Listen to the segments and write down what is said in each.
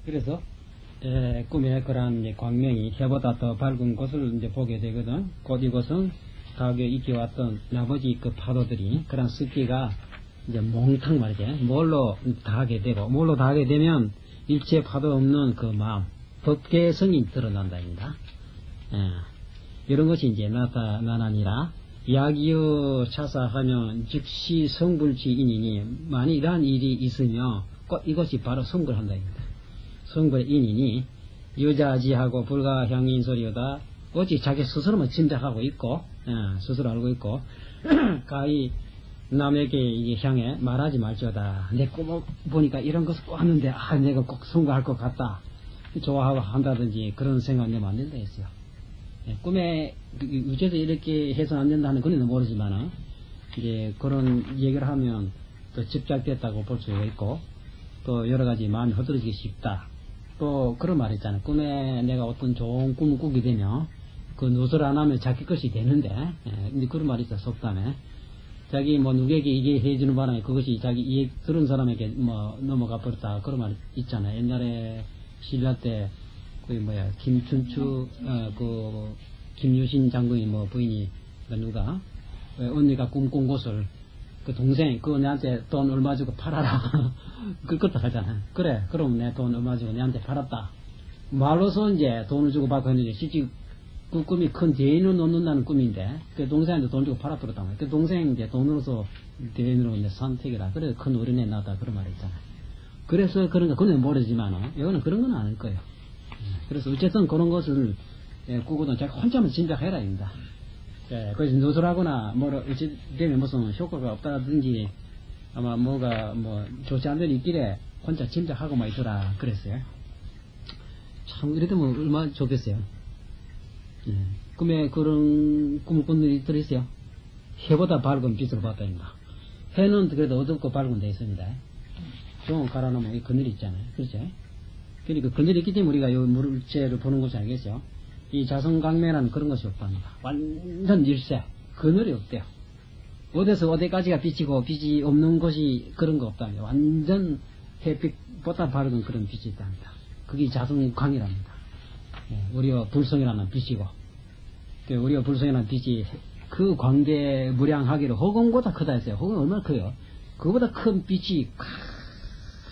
그래서 꿈에 그러한 광명이 해보다 더 밝은 곳을 이제 보게 되거든. 곧 이곳은 과거에 익혀왔던 나머지 그 파도들이 그런 습기가 이제 몽탕 말이지. 뭘로 닿게 되고, 뭘로 닿게 되면 일체 파도 없는 그 마음, 법계성이 드러난다입니다. 이런 것이 이제 나타나니라. 야기여 차사하면 즉시 성불지인이니, 만일 이러한 일이 있으며 꼭 이것이 바로 성불한다입니다. 성불의 인이니 여자지하고 불가향인 소리여다. 어찌 자기 스스로만 짐작하고 있고, 스스로 알고 있고, 가히 남에게 이게 향해 말하지 말지어다. 내 꿈을 보니까 이런 것을 꿨는데, 내가 꼭 성공할 것 같다. 좋아하고 한다든지 그런 생각 내면 안 된다 했어요. 꿈에, 우체에서 이렇게 해서 안 된다는 그는 모르지만, 이제 그런 얘기를 하면 또 집착됐다고 볼 수가 있고, 또 여러 가지 마음이 흐트러지기 쉽다. 또 그런 말 있잖아요. 꿈에 내가 어떤 좋은 꿈을 꾸게 되면, 그 노설 안 하면 자기 것이 되는데, 근데 그런 말이 있어, 속담에. 자기 누구에게 이게 해주는 바람에 그것이 자기 이해 들은 사람에게 넘어가 버렸다. 그런 말 있잖아요. 옛날에 신라 때, 김춘추, 김유신 장군이 부인이, 누가, 언니가 꿈꾼 곳을, 그 동생, 그거 내한테 돈 얼마 주고 팔아라. 그렇다 하잖아. 그래, 그럼 내 돈 얼마 주고 내한테 팔았다. 말로서 이제 돈을 주고 받고 했는데, 실제 그 꿈이 큰 대인을 놓는다는 꿈인데, 그 동생한테 돈 주고 팔아버렸단 말이야. 그 동생 이제 돈으로서 대인으로 이제 선택이라. 그래서 큰 어린애 낳았다. 그런 말이 있잖아. 그래서 그런가, 그건 모르지만, 이거는 그런 건 아닐 거예요. 그래서 어쨌든 그런 것을 꾸고도 자기 혼자만 짐작해라, 입니다. 그래서 노설하거나, 어찌 되면 무슨 효과가 없다든지, 아마 좋지 않은 일이 있길래 혼자 짐작하고만 있더라. 그랬어요. 참, 이랬으면 얼마나 좋겠어요. 꿈에 그런 꿈을 꾼 일이 들으세요. 해보다 밝은 빛을 봤다입니다. 해는 그래도 어둡고 밝은 데 있습니다. 좀 갈아놓으면 이 그늘이 있잖아요. 그렇죠? 그러니까 그늘이 있기 때문에 우리가 이 물체를 보는 것이 알겠죠? 이 자성광매라는 그런 것이 없답니다. 완전 일세. 그늘이 없대요. 어디서 어디까지가 빛이고 빛이 없는 것이 그런 거 없답니다. 완전 햇빛보다 밝은 그런 빛이 있답니다. 그게 자성광이랍니다. 우리와 불성이라는 빛이고, 우리와 불성이라는 빛이 그 광대 무량하기로 허공보다 크다 했어요. 허공은 얼마나 커요? 그보다 큰 빛이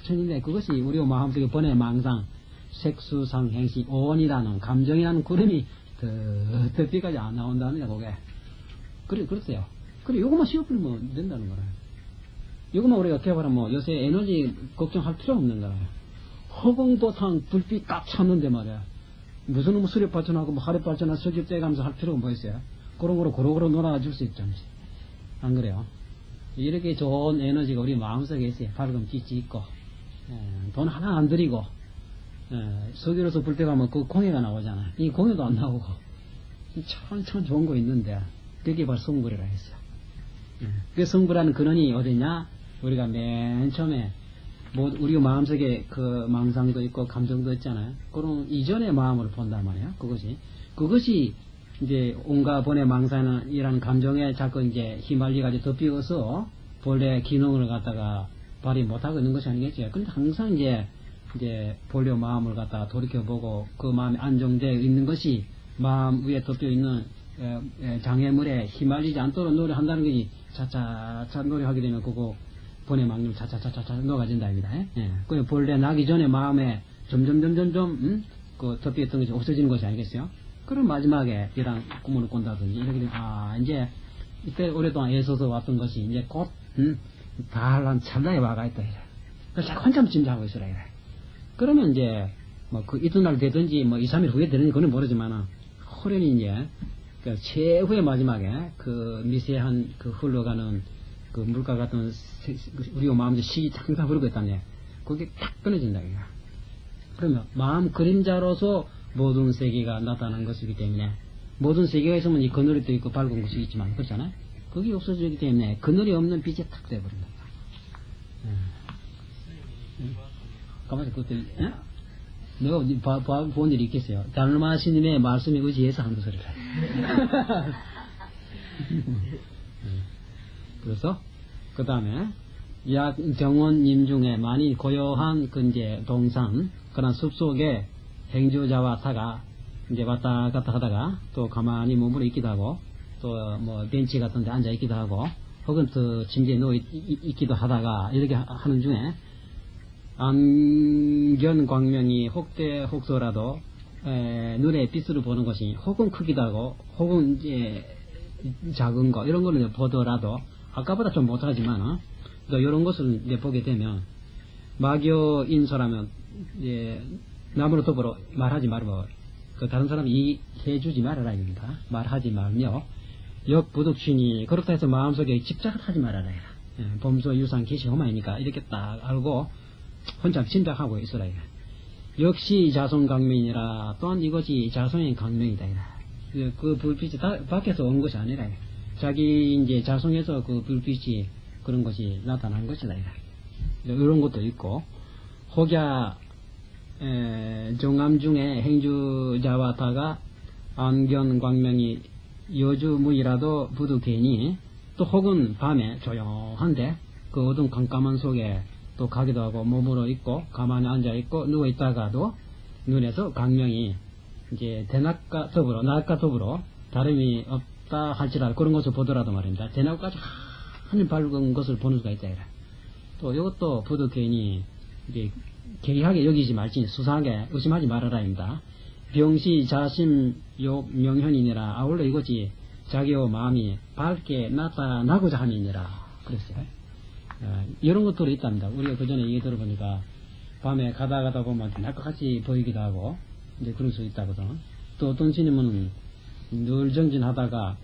천인데, 그것이 우리와 마음속에 번외 망상, 색수상 행시 오온이라는 감정이라는 구름이 더 빛까지 안 나온다느냐, 그게. 그렇대요. 그래, 요것만 씌워버리면 된다는 거라요. 요것만 우리가 개발하면 요새 에너지 걱정할 필요 없는 거라요. 허공도탕 불빛 딱 찼는데 말이야. 무슨 수력 발전하고 화력 발전하고 석유 떼가면서 할 필요가 뭐 있어요? 그런 거로 고루고루 놀아줄 수 있잖아요. 안 그래요? 이렇게 좋은 에너지가 우리 마음속에 있어요. 밝은 빛이 있고, 돈 하나 안 들이고, 석유로서 불 때 가면 그 공해가 나오잖아요. 이 공해도 안 나오고, 참 좋은 거 있는데, 그게 바로 성불이라 했어요. 그 성불하는 근원이 어디냐? 우리가 맨 처음에, 우리 마음속에 그 망상도 있고 감정도 있잖아요. 그럼 이전의 마음을 본단 말이에요. 그것이 이제 온갖 본의 망상이라는 감정에 자꾸 이제 휘말려가지고 덮이어서 본래 기능을 갖다가 발휘 못하고 있는 것이 아니겠죠. 근데 항상 이제 본래 마음을 갖다가 돌이켜보고 그 마음이 안정되어 있는 것이 마음 위에 덮여있는 장애물에 휘말리지 않도록 노력한다는 것이 차차차 노력하게 되면 그거 본의 망념 차차차차차 녹아진다입니다. 그 본래 나기 전에 마음에 점점 그 덮여있던 것이 없어지는 것이 아니겠어요? 그럼 마지막에 이런 꿈을 꾼다든지 이렇게 되면 이제 이때 오랫동안 애써서 왔던 것이 이제 곧 다한 찰나에 와가 있다 이래. 그래서 자꾸 한참 짐작하고 있으라 이래. 그러면 이제 그 이튿날 되든지 2, 3일 후에 되는지 그건 모르지만은 호련히 이제 그 최후의 마지막에 그 미세한 그 흘러가는 그 물가 같은 우리 마음의 시 항상 흐르고 있다네. 그게 딱 끊어진다 이거. 그러면 마음 그림자로서 모든 세계가 나타나는 것이기 때문에 모든 세계가 있으면 이 그늘이 또 있고 밝은 것이 있지만 그렇잖아요. 그게 없어지기 때문에 그늘이 없는 빛이 탁 돼버린다. 가만히 그때 내가 본 일이 있겠어요. 달마 스님의 말씀에 의지해서 하는 소리를 해. 그래서 그 다음에 정원님 중에 많이 고요한 이제 동산, 그런 숲속에 행주자와 타가 이제 왔다 갔다 하다가 또 가만히 머물러 있기도 하고 또 뭐 벤치 같은 데 앉아 있기도 하고 혹은 또 침대에 누워 있기도 하다가 이렇게 하는 중에 안견 광명이 혹독소라도 눈에 빛으로 보는 것이 혹은 크기도 하고 혹은 이제 작은 거 이런 거는 보더라도 아까보다 좀 못하지만 또 이런 것을 이제 보게 되면 마교인서라면 남으로 더불어 말하지 말고 그 다른 사람이 해주지 말아라 입니다. 말하지 말며 역부득신이 그렇다 해서 마음속에 집착을 하지 말아라. 범소 유상 기시 호마이니까 이렇게 딱 알고 혼자 짐작하고 있어라. 역시 자손강명이라 또한 이것이 자손의 강명이다. 그 불빛이 밖에서 온 것이 아니라 자기 이제 자손에서 그 불빛이 그런 것이 나타난 것이다. 이런 것도 있고 혹야 정암 중에 행주자와타가 안견 광명이 여주무이라도 부득해니 또 혹은 밤에 조용한데 그 어두운 깜깜한 속에 또 가기도 하고 머물러 있고 가만히 앉아 있고 누워 있다가도 눈에서 광명이 이제 대낮과 더불어 다름이 없다 할지라도 그런 것을 보더라도 말입니다. 대낮까지 하늘 밝은 것을 보는 수가 있다. 또 이것도 부득해니 이제 개의하게 여기지 말지 수상하게 의심하지 말아라입니다. 병시 자심 욕 명현이니라 아울러 이것이 자기의 마음이 밝게 나타나고자 함이니라 그랬어요. 이런 것들이 있답니다. 우리가 그 전에 얘기 들어보니까 밤에 가다 보면 날것같이 보이기도 하고 이제 그럴 수 있다거든. 또 어떤 스님은 늘 정진하다가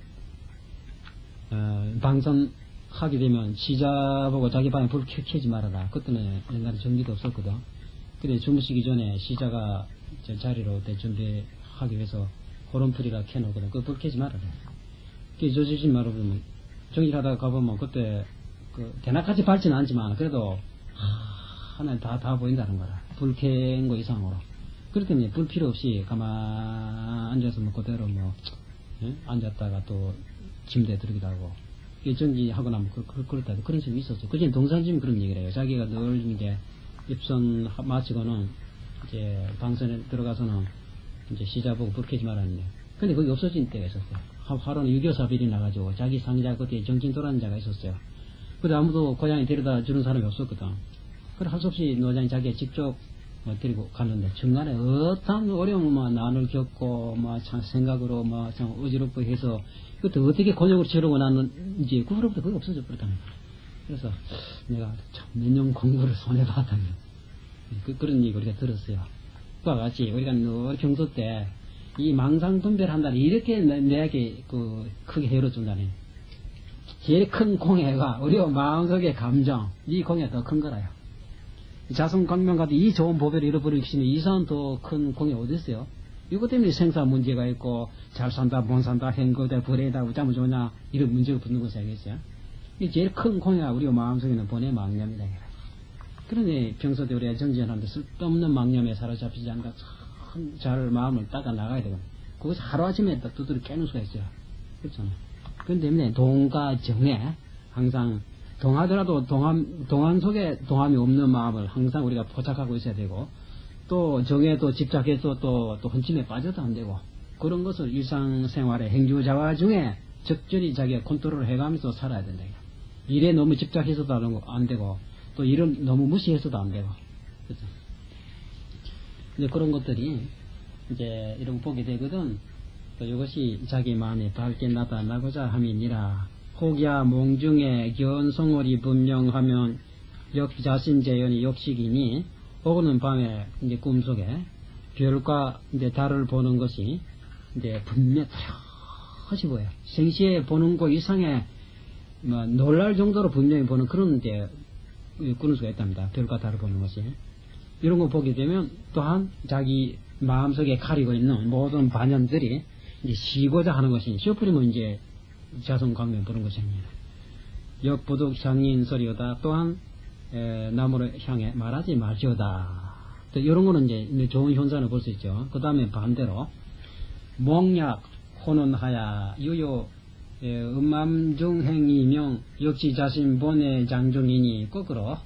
방선하게 되면 시자보고 자기 방에 불 켜지 말아라. 그때는 옛날에 전기도 없었거든. 근데 주무시기 전에 시자가 자리로 준비하기 위해서 호름풀이라 켜놓거든. 그거 불 켜지 말아라. 그 조지지 말아보면 정일하다가 가보면 그때 그 대낮까지 밝지는 않지만 그래도 하늘 다 보인다는 거라. 불 켠 거 이상으로. 그렇더니 불 필요 없이 가만 앉아서 뭐 그대로 앉았다가 또 침대에 들기도 하고 정지하고 나면 그렇다. 그런 식이 있었어. 그전에 동산짐이 그런 얘기를 해요. 자기가 늘 이제 입선 마치고는 이제 방선에 들어가서는 이제 시자보고 불 켜지 말았는데 근데 거기 없어진 때가 있었어요. 하루는 유교사비리 나가지고 자기 상자 그때 정신 돌아는 자가 있었어요. 근데 아무도 고향에 데려다 주는 사람이 없었거든. 그래 할 수 없이 노장이 자기가 직접 데리고 갔는데 중간에 어떤 어려움을 난을 겪고 참 생각으로 참 어지럽고 해서 그때 어떻게 권역으로 치르고 났는지 그후로부터 거의 없어져 버렸다는 거야. 그래서 내가 참 몇 년 공부를 손해봤다는 그런 얘기 우리가 들었어요. 그와 같이 우리가 늘 평소 때 이 망상분별한다는 이렇게 내게 크게 해로 준다니. 제일 큰 공해가 우리 마음속의 감정, 이 공해가 더 큰 거라요. 자손광명 같은 이 좋은 보배를 잃어버리시면 이상 더 큰 공해 어디 있어요? 이것 때문에 생사 문제가 있고 잘 산다, 못 산다, 행거다, 불행이다, 어쩌면 좋냐 이런 문제가 붙는 것이 알겠어요? 이 제일 큰 공해가 우리 마음속에는 번뇌 망념이다. 그러니 평소 때 우리가 정진하는데 쓸데없는 망념에 사로잡히지 않고 잘 마음을 닦아 나가야 되고 그것이 하루아침에 딱 두드려 깨는 수가 있어요. 그렇잖아요. 그렇기 때문에 동과 정에 항상 동하더라도 동안 속에 동함이 없는 마음을 항상 우리가 포착하고 있어야 되고 또 정에 또 집착해서 또 혼침에 빠져도 안 되고 그런 것을 일상생활의 행주자화 중에 적절히 자기가 컨트롤을 해가면서 살아야 된다. 일에 너무 집착해서도 안 되고 또 일을 너무 무시해서도 안 되고 그렇죠? 이제 그런 것들이 이제 이런 거 보게 되거든. 또 이것이 자기 마음에 밝게 나타나고자 함이니라. 혹야 몽중에 견성월이 분명하면 자신재현이 역식이니 혹은 밤에 이제 꿈속에 별과 이제 달을 보는 것이 이제 분명 뚜렷이 보여요. 생시에 보는 것 이상의 놀랄 정도로 분명히 보는 그런 이제 꾸는 수가 있답니다. 별과 달을 보는 것이. 이런 거 보게 되면 또한 자기 마음속에 가리고 있는 모든 반연들이 이제 쉬고자 하는 것이 쉬어버리면 이제 자손광명 보는 것이 아닙니다. 역부득 향인 소리오다. 또한 나무를 향해 말하지 말지어다. 또 이런 거는 이제 좋은 현상을 볼 수 있죠. 그 다음에 반대로 몽약 혼원하야 유요 음암중행이명 역시 자신 본의 장중이니 거꾸로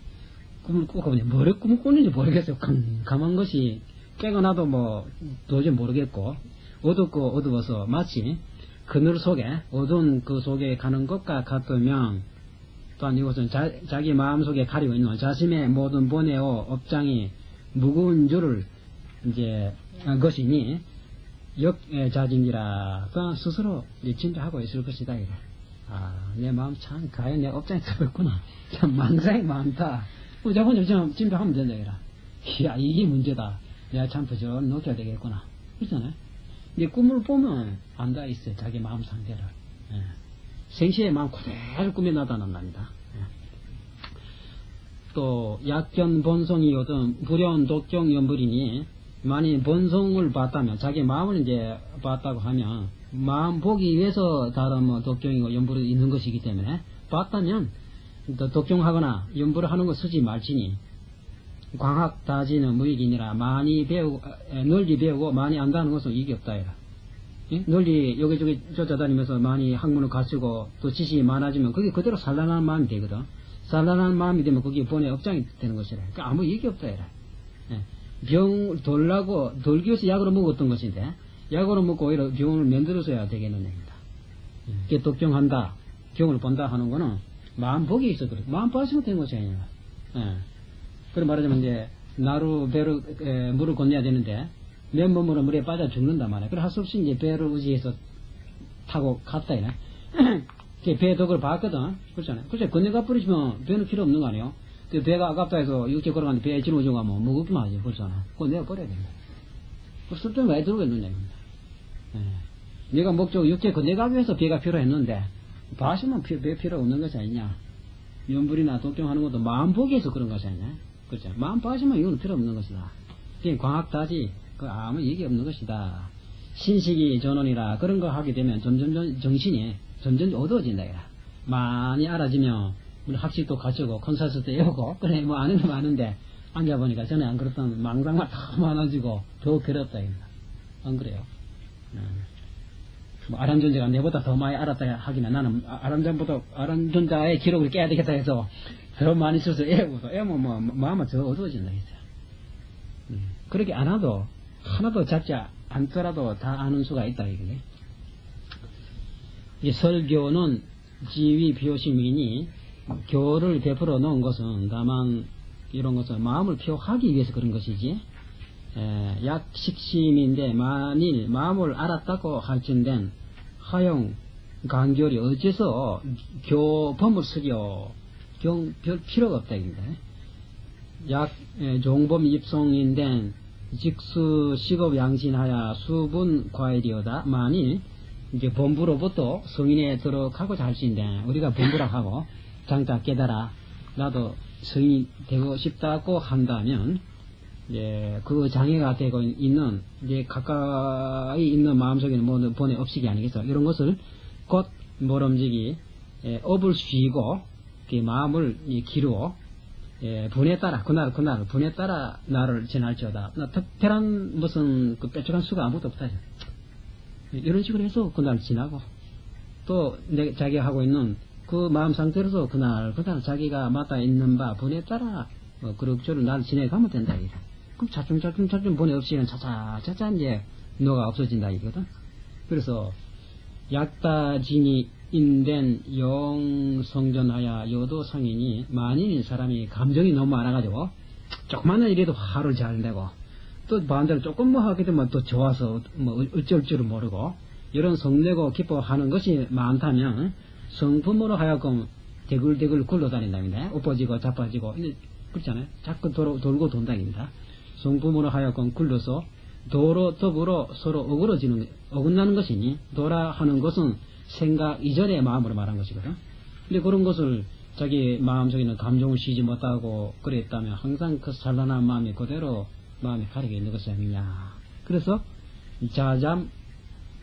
꿈을 꾸거든요. 뭐를 꿈을 꾸는지 모르겠어요. 캄캄한 것이 깨어나도 뭐 도저히 모르겠고 어둡고 어두워서 마치 그늘 속에 어두운 그 속에 가는 것과 같으면 또한 이것은 자기 마음속에 가리고 있는 자신의 모든 본의와 업장이 무거운 줄을 이제 것이니 역자진이라 또한 스스로 진짜하고 있을 것이다. 이래. 내 마음 참 과연 내 업장이 그렇구나. 참 망상이 많다. 자 혼자 좀 진짜하면 된다. 이래. 이야 이게 문제다. 내가 참 부지런히 놓쳐야 되겠구나. 그렇잖아요. 내 꿈을 보면 안다 있어요. 자기 마음 상태를. 생시의 마음 그대로 꿈에 나타난답니다. 또 약견 본성이 요든 불연 독경 연불이니 만일 본성을 봤다면 자기 마음을 이제 봤다고 하면 마음 보기 위해서 다른 뭐 독경이고 연불이 있는 것이기 때문에 봤다면 또 독경하거나 연불을 하는 거 쓰지 말지니 광학다지는 무익이니라. 많이 널리 배우고 많이 안다는 것은 이익이 없다. 예? 널리 여기저기 쫓아다니면서 많이 학문을 가르치고 또 지식이 많아지면 그게 그대로 산란하는 마음이 되거든. 산란하는 마음이 되면 그게 본의 업장이 되는 것이라. 그러니까 아무 이익이 없다. 예. 병 돌기 위해서 약으로 먹었던 것인데 약으로 먹고 오히려 병을 만들어서야 되겠는 얘기입니다. 이게 독경한다, 경을 본다 하는 거는 마음 보기에 있어 그래. 마음 봤으면 된 것이 아니야. 그럼 말하자면 이제 나루 배로 물을 건너야 되는데 맨몸으로 물에 빠져 죽는단 말이야. 그래 할 수 없이 이제 배를 의지해서 타고 갔다 이래. 배 덕을 봤거든. 그렇잖아요. 그렇죠. 건너가 버리시면 배는 필요 없는 거 아니에요. 그 배가 아깝다 해서 육지 걸어가는데 배에 짊어지고 가면 무겁기만 하지. 그렇잖아. 그거 내가 버려야 된다. 그 쓸데는 왜 들어오겠느냐 입니다. 내가 목적 육지에 건너가기 위해서 배가 필요했는데 봐시면 배 필요 없는 것이 아니냐. 연불이나 독경하는 것도 마음 보기 위해서 그런 것이 아니냐. 그렇죠. 마음 봐시면 이건 필요 없는 것이다. 그게 광학다지 그 아무 얘기 없는 것이다. 신식이 전원이라 그런 거 하게 되면 점점 정신이 점점 어두워진다. 이라. 많이 알아지면 우리 학식도 갖추고 콘서트도 외우고 그래 뭐 아는 거 많은데 앉아보니까 전에 안 그랬던 망상만 다 많아지고 더 괴롭다. 입니다. 안 그래요? 뭐 아람존자가 내보다 더 많이 알았다 하기는 나는 아람존자의 기록을 깨야 되겠다 해서 더 많이 써서 애우고 애우면 뭐 마음은 더 어두워진다 했어요. 그렇게 안 하도 하나도 잡지 않더라도 다 아는 수가 있다 이게. 이 설교는 지위 비호심이니 교를 베풀어 놓은 것은 다만 이런 것은 마음을 표하기 위해서 그런 것이지. 약식심인데 만일 마음을 알았다고 할진된 하용 간결이 어째서 교범을 쓰려 별 필요가 없다 입니다. 종범 입송인된 직수 식업 양신하야 수분 과일이오다. 만일 이제 범부로부터 성인에 들어가고자 할진데 우리가 범부라 하고 장자 깨달아 나도 성인이 되고 싶다고 한다면 그 장애가 되고 있는 이제 가까이 있는 마음속에는 모든 본의 업식이 아니겠어. 이런 것을 곧 모름지기 업을 쉬고 마음을 기르어 분에 따라 그날 분에 따라 나를 지날지어다. 특별한 무슨 그 뾰족한 수가 아무것도 없다. 이런 식으로 해서 그날 지나고 또 자기가 하고 있는 그 마음 상태로서 그날 자기가 맡아 있는 바 분에 따라 그럭저럭 날 지내가면 된다. 이래. 그럼 차츰 본의 없이는 차차 이제 너가 없어진다 이거든. 그래서 약다진이 인된 영성전하야 요도 성인이 만일 사람이 감정이 너무 많아가지고 조금만 일해도 화를 잘 내고 또 반대로 조금 뭐 하게 되면 또 좋아서 뭐 어쩔 줄을 모르고 이런 성내고 기뻐하는 것이 많다면 성품으로 하여금 대굴대굴 굴러다닌답니다. 엎어지고 자빠지고 그렇잖아요. 자꾸 돌고 돈다입니다. 성품으로 하여금 굴러서 도로 더불어 서로 어긋나는 것이니 도라 하는 것은 생각 이전의 마음으로 말한 것이거든. 근데 그런 것을 자기 마음속에는 감정을 쉬지 못하고 그랬다면 항상 그 산란한 마음이 그대로 마음에 가리게 있는 것이 아니냐. 그래서 자잠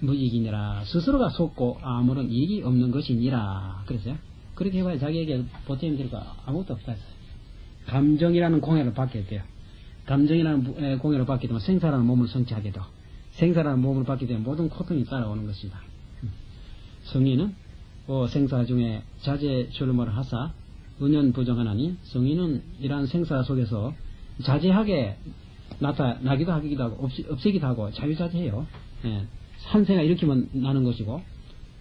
무익이니라. 스스로가 속고 아무런 이익이 없는 것이니라. 그랬어요. 그렇게 해봐야 자기에게 보탬이 될 거 아무것도 없다 했어요. 감정이라는 공해를 받게 돼요. 감정이라는 공해를 받게 되면 생사라는 몸을 성취하게 되고 생사라는 몸을 받게 되면 모든 고통이 따라오는 것이다. 성인은 생사 중에 자제 출몰 하사 은연 부정하나니 성인은 이러한 생사 속에서 자제하게 나기도 하기도 하고 없애기도 하고 자유자재해요. 예. 한 생각 일으키면 나는 것이고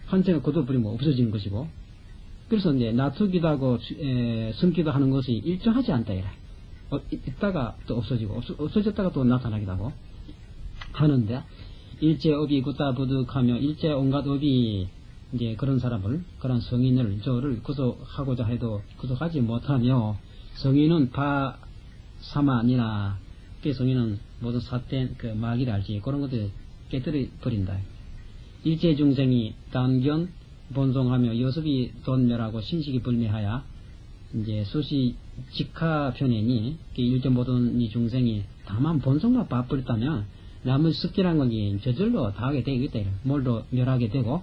한 생각 거둬버리면 없어지는 것이고 그래서 이제 놔두기도 하고 숨기도 하는 것이 일정하지 않다 이래. 있다가 또 없어지고 없어졌다가 또 나타나기도 하고 하는데 일제 업이 굳다 부득하며 일제 온갖 업이 이제 그런 사람을 그런 성인을 저를 구속하고자 해도 구속하지 못하며 성인은 바사만이나 그 성인은 모든 삿된 그 마귀를 알지 그런 것들 깨뜨려 버린다. 일제 중생이 단견 본송하며 여습이 돈멸하고 신식이 불매하여 이제 수시 직하 편애니 일제 모든 이 중생이 다만 본성만 바쁘다면 남은 습기란 것이 저절로 다 하게 되겠다. 뭘로 멸하게 되고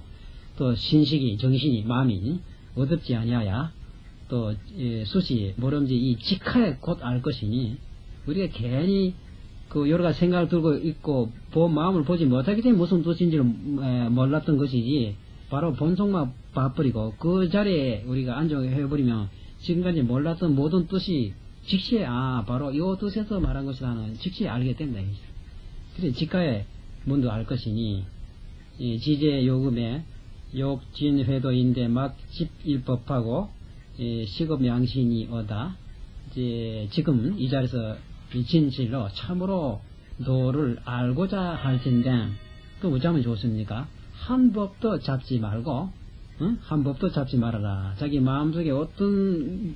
또 신식이 정신이 마음이 어둡지 아니하야 또 수시 모름지 이 직하에 곧 알 것이니 우리가 괜히 그 여러 가지 생각을 들고 있고 마음을 보지 못하기 때문에 무슨 뜻인지를 몰랐던 것이지 바로 본성만 봐버리고 그 자리에 우리가 안정해버리면 지금까지 몰랐던 모든 뜻이 즉시에 바로 이 뜻에서 말한 것이라는 즉시에 알게 된다. 그래서 직가에 문도 알 것이니 지제 요금에 욕진회도인데 막 집일법하고 시급 양신이 오다 지금 이 자리에서 진실로 참으로 도를 알고자 할 텐데 그 어쩌면 좋습니까? 한 법도 잡지 말고 한 법도 잡지 말아라. 자기 마음속에 어떤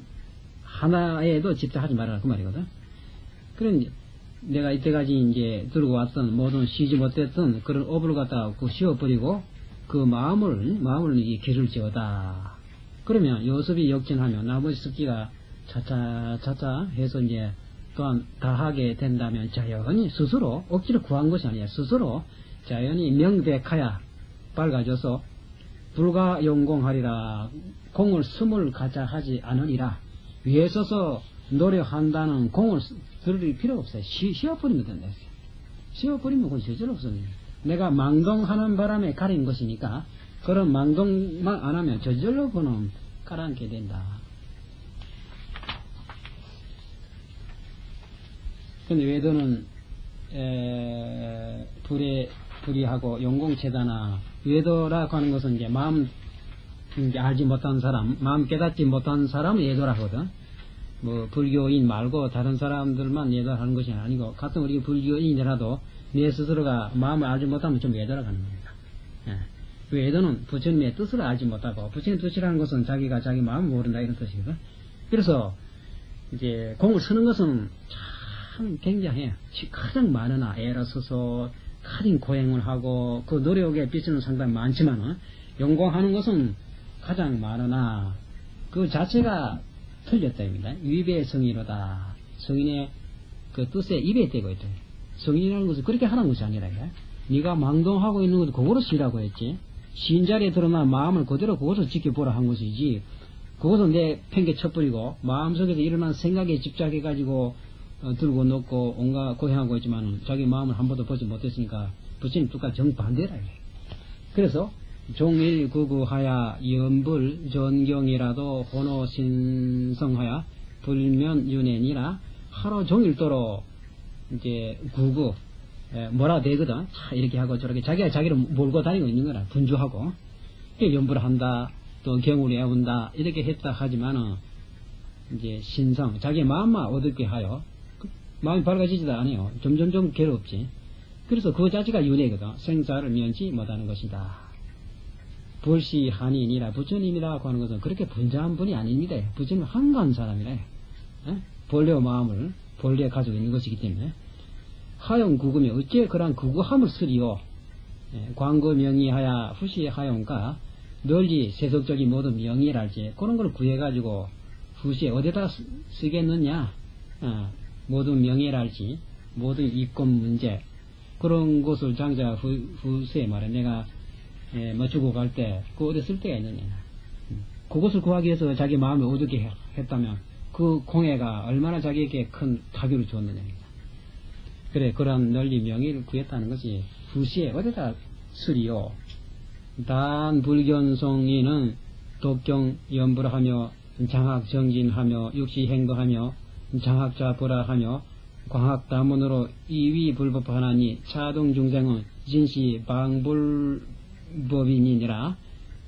하나에도 집착하지 말아라 그 말이거든. 그런 내가 이때까지 이제 들고 왔던 모든 쉬지 못했던 그런 업을 갖다가 씌워버리고 그 마음을 이게 길을 지어다. 그러면 요습이 역진하면 나머지 습기가 차차 해서 이제 또한 다 하게 된다면 자연히 스스로 억지로 구한 것이 아니야. 스스로 자연히 명백하야 밝아져서 불가용공하리라. 공을 스물 가자 하지 않으리라. 위에 서서 노력한다는 공을 들을 필요 없어요. 쉬어버리면 된다. 쉬어버리면 그건 저절로 없어요. 내가 망동하는 바람에 가린 것이니까 그런 망동만 안 하면 저절로 그는 가라앉게 된다. 근데 외도는 불의하고 용공체다나 외도라고 하는 것은 이제 마음 이제 알지 못한 사람, 마음 깨닫지 못한 사람은 외도라 하거든. 뭐 불교인 말고 다른 사람들만 외도하는 것이 아니고 같은 우리 불교인이라도 내 스스로가 마음을 알지 못하면 좀 외도라고 하는 겁니다. 외도는 부처님의 뜻을 알지 못하고 부처님의 뜻이라는 것은 자기가 자기 마음을 모른다 이런 뜻이거든. 그래서 이제 공을 쓰는 것은 참 굉장해요. 가장 많으나 애를 써서 가진 고행을 하고 그 노력에 비추는 상당히 많지만은 용공하는 것은 가장 많으나 그 자체가 틀렸다입니다. 위배의 성의로다. 성인의 그 뜻에 입에 대고 있다. 성인이라는 것은 그렇게 하는 것이 아니라 네가 망동하고 있는 것도 그거로 쉬라고 했지. 쉰 자리에 드러난 마음을 그대로 그것을 지켜보라 한 것이지 그것은 내 팽개 쳐버리고 마음속에서 일어난 생각에 집착해가지고 들고 놓고 온갖 고행하고 있지만 자기 마음을 한 번도 보지 못했으니까 부처님 뜻과 정반대라. 그래서 종일구구하야 연불 전경이라도 혼호신성하야 불면윤회니라 하루 종일도록 이제 구구 뭐라 되거든. 이렇게 하고 저렇게 자기가 자기를 몰고 다니고 있는 거라. 분주하고 연불을 한다 또 경을 외운다 이렇게 했다 하지만은 이제 신성 자기 마음만 어둡게 하여 마음이 밝아지지도 않아요. 점점점 괴롭지. 그래서 그 자체가 윤회거든. 생사를 면치 못하는 것이다. 불시한인이라 부처님이라고 하는 것은 그렇게 분자한 분이 아닙니다. 부처님은 한가한 사람이라. 본래 마음을 본래 가지고 있는 것이기 때문에 하용 구금이 어째 그러한 구구함을 쓰리요. 광고 명의하야 후시 하용과 널리 세속적인 모든 명의랄지 그런 걸 구해가지고 후시에 어디다 쓰겠느냐. 모든 명예랄지 모든 이권 문제 그런 것을 장자 후세에 말해 내가 뭐 죽어갈 때 그 어디 쓸 데가 있느냐. 그것을 구하기 위해서 자기 마음을 어둡게 했다면 그 공해가 얼마나 자기에게 큰 타격을 주었느냐. 그래 그런 널리 명예를 구했다는 것이 후시에 어디다 쓰리요. 단 불견송이는 독경 연부를 하며 장학정진하며 육시행도하며 장학자불하하며 광학다문으로 이위불법하나니 차동중생은 진시방불법이니라.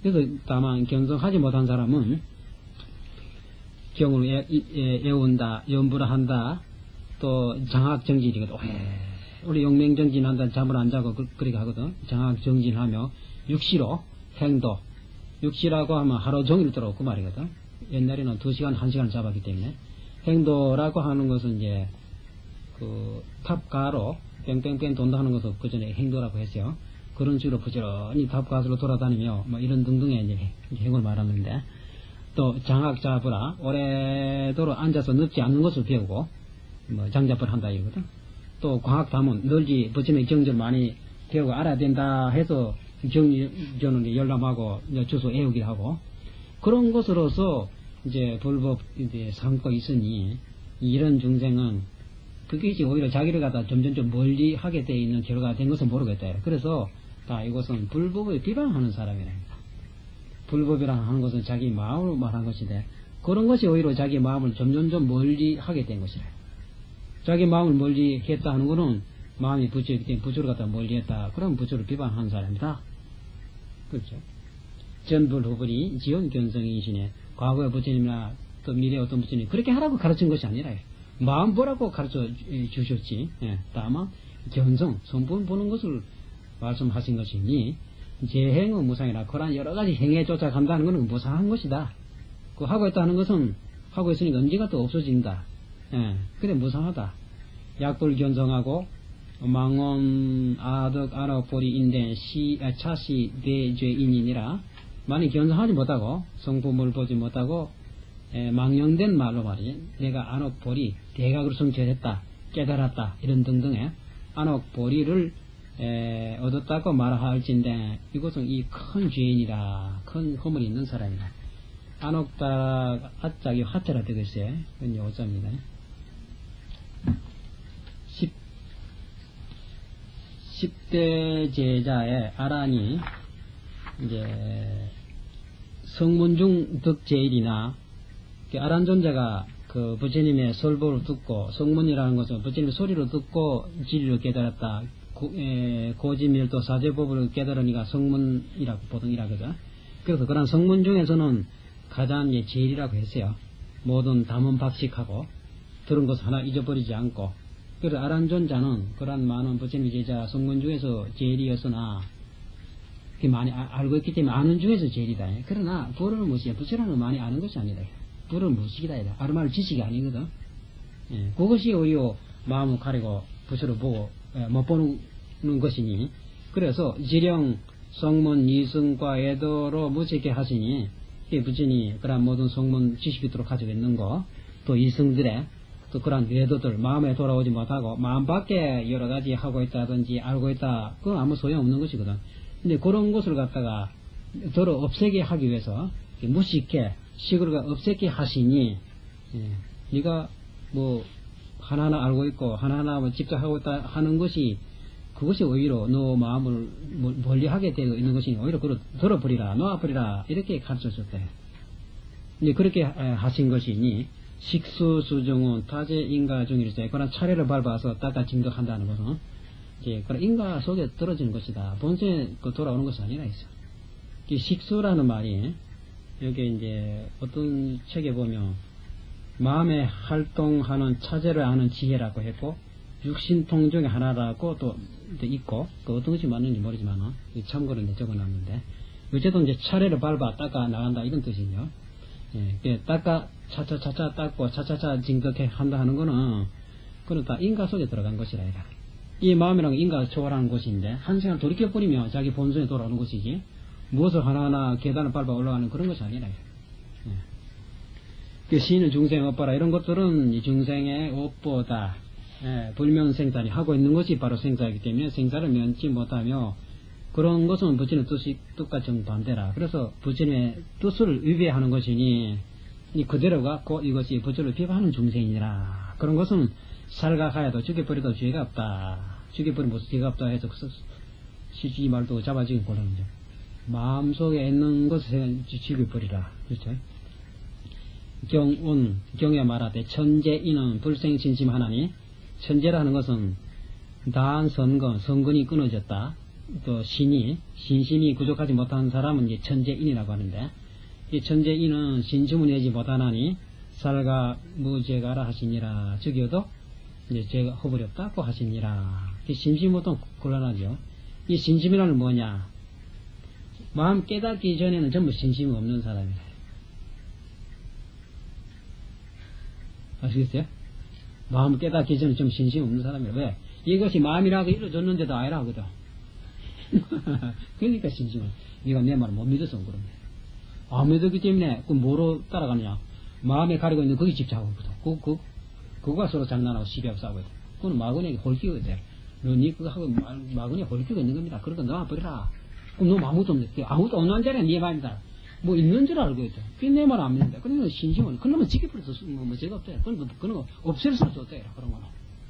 그래서 다만 견성하지 못한 사람은 경을 애운다, 연부를 한다, 또 장학정진이거든. 우리 용맹정진한다, 잠을 안 자고 그렇게 하거든. 장학정진하며 육시로 행도, 육시라고 하면 하루 종일 들어오고 그 말이거든. 옛날에는 2시간, 1시간 잡았기 때문에 행도라고 하는 것은 이제 그 탑가로 뺑뺑뺑 돈다 하는 것을 그 전에 행도라고 했어요. 그런 식으로 부지런히 탑가수로 돌아다니며 뭐 이런 등등의 이제 행을 말하는데, 또 장학자부라 오래도록 앉아서 늙지 않는 것을 배우고 뭐 장자부를 한다 이거거든. 또 광학다문 널지 부처님의 경전을 많이 배우고 알아야 된다 해서 경전을 열람하고 주소 애우기를 하고, 그런 것으로서 이제 불법 이제 삼고 있으니 이런 중생은 그게 이제 오히려 자기를 갖다 점점 멀리 하게 돼 있는 결과가 된 것은 모르겠다. 그래서 다 이것은 불법을 비방하는 사람이랍니다. 불법이라 하는 것은 자기 마음을 말한 것인데, 그런 것이 오히려 자기 마음을 점점 멀리 하게 된 것이라. 자기 마음을 멀리 했다 하는 것은 마음이 부처이기 때문에 부처를 갖다 멀리 했다. 그럼 부처를 비방하는 사람이다. 그렇죠. 전불후불이 지원견성이시네. 과거의 부처님이나 또 미래의 어떤 부처님 그렇게 하라고 가르친 것이 아니라 마음 보라고 가르쳐 주셨지. 다만 견성, 성분 보는 것을 말씀하신 것이니, 재행은 무상이라. 그런 여러 가지 행에 쫓아간다는 것은 무상한 것이다. 그 하고 있다는 것은 하고 있으니까 언제가 또 없어진다. 그래 무상하다. 약불 견성하고 망원 아덕 아럭보리 인된 차시 대죄인이니라. 만약 견성하지 못하고 성품을 보지 못하고 망령된 말로 말이지, 내가 안옥보리 대각으로 성취했다, 깨달았다 이런 등등의 안옥보리를 얻었다고 말할진데, 이것은 이 큰 죄인이라, 큰 허물이 있는 사람이다. 안옥다 아짝이 하자라 되겠어요. 그건 요자입니다. 10대 제자의 아란이 이제 성문중 득제일이나 아란존자가 그 부처님의 설법을 듣고, 성문이라는 것은 부처님의 소리를 듣고 진리를 깨달았다. 고지밀도 사제법을 깨달으니까 성문이라고 보통 이라거든. 그래서 그런 성문 중에서는 가장 제일이라고 했어요. 모든 담은 박식하고 들은 것 하나 잊어버리지 않고. 그래서 아란존자는 그런 많은 부처님의 제자 성문 중에서 제일이었으나 많이 알고 있기 때문에 아는 중에서 제일이다. 그러나 불을 무시해. 부처라는 많이 아는 것이 아니다. 불을 무식이다. 아르마를 지식이 아니거든. 그것이 오히려 마음을 가리고 부처를 보고 못 보는 것이니, 그래서 지령 성문 이승과 애도로 무색해 하시니, 부처님이 그런 모든 성문 지식이도록 가지고 있는 거, 또 이승들의 또 그런 외도들 마음에 돌아오지 못하고 마음 밖에 여러 가지 하고 있다든지 알고 있다, 그건 아무 소용없는 것이거든. 근데 그런 것을 갖다가 더러 없애게 하기 위해서 무식해 식을 없애게 하시니, 네가 뭐 하나하나 알고 있고 하나하나 뭐 직접 하고 있다 하는 것이, 그것이 오히려 너 마음을 멀리하게 되어 있는 것이니 오히려 그걸 들어버리라, 놓아버리라 이렇게 가르쳐줬대. 이제 그렇게 하신 것이니, 식수수정은 타제 인가 중일세. 그런 차례를 밟아서 닦아 징득한다는 것은 이제 그런 인가 속에 떨어지는 것이다. 본성에 돌아오는 것이 아니라 있어. 이 식수라는 말이 여기 이제 어떤 책에 보면 마음에 활동하는 차제를 아는 지혜라고 했고, 육신통 중에 하나라고 또 있고, 그 어떤 것이 맞는지 모르지만 참고로 적어놨는데, 어쨌든 이제 차례를 밟아 닦아 나간다 이런 뜻이죠. 닦아 차차차차 닦고 차차차 징득해 한다 하는 거는 그건 다 인가 속에 들어간 것이라. 이 마음이라는 인가를 초월하는 것인데, 한 시간 돌이켜버리면 자기 본성에 돌아오는 것이지, 무엇을 하나하나 계단을 밟아 올라가는 그런 것이 아니라. 그 시인은 중생 업보라 이런 것들은 이 중생의 업보다 불면생사니 하고 있는 것이 바로 생사이기 때문에 생사를 면치 못하며, 그런 것은 부처님의 뜻과 정반대라. 그래서 부처님의 뜻을 위배하는 것이니 이 그대로가 곧 이것이 부처를 비방하는 중생이니라. 그런 것은 살가하여도 죽여버려도 죄가 없다. 죽여버리면 무슨 죄가 없다 해서 시지 말도 잡아주긴 곤란하죠. 마음속에 있는 것을 죽여버리라. 그렇죠? 경에 말하되 천재인은 불생신심하나니, 천재라는 것은 다한 선근이 끊어졌다. 또 신심이 부족하지 못한 사람은 이제 천재인이라고 하는데, 이 천재인은 신심을 내지 못하나니 살가 무죄가라 하시니라. 죽여도 이제 죄가 허버렸다고 하시니라. 이 신심이 보통 곤란하죠. 이 신심이라는 뭐냐? 마음 깨닫기 전에는 전부 신심이 없는 사람이다. 아시겠어요? 마음 깨닫기 전에 좀 신심이 없는 사람이라. 왜? 이것이 마음이라고 이루어졌는데도 아니라 하거든. 그러니까 신심은. 네가 내 말을 못 믿어서 그런 거야. 안 믿었기 때문에 그 뭐로 따라가느냐? 마음에 가리고 있는 거기 집착하거든. 그거가 서로 장난하고 시비하고 싸우거든. 그건 마구니에게 홀끼거든. 너니 그거 하고 마구니에 홀끼고 있는 겁니다. 그러니까 너 버리라. 그럼 너 아무것도 없네. 아무것도 없는 자리에 네 마음이다. 뭐 있는 줄 알고 있죠. 내 말 안 믿는다. 그러면 신심은 그놈은 지켜버려서 뭐 죄가 없대. 그런 거 없앨 수 없대. 그런 거는.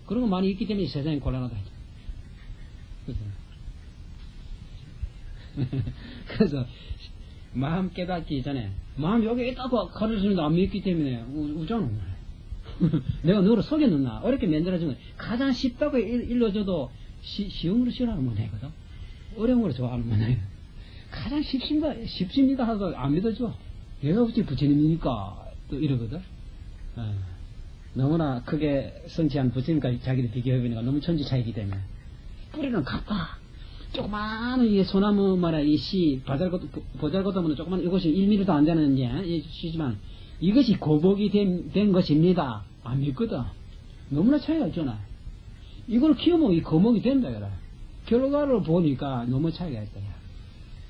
그런 거 많이 있기 때문에 세상이 곤란하다. 그래서 마음 깨닫기 전에 마음 여기 있다고 가르치는데 안 믿기 때문에 우잖아. 내가 너를 속였느냐 어렵게 만들어주면 가장 쉽다고 일러줘도 쉬움으로 싫어하는 문제거든. 어려운 걸 좋아하는 문제. 가장 쉽습니다 하고 안 믿어줘. 내가 어찌 부처님이니까 또 이러거든. 너무나 크게 성취한 부처님까지 자기를 비교해보니까 너무 천지 차이기 때문에 뿌리는 같다. 조그마한 이 소나무 말이야, 이 씨, 보잘것없는 조그마한 이것이 1mm도 안 되는 이 씨지만 이것이 고복이 된 것입니다. 안 믿거든. 너무나 차이가 있잖아. 이걸 키우면 이 거목이 된다, 그래. 결과를 보니까 너무 차이가 있다.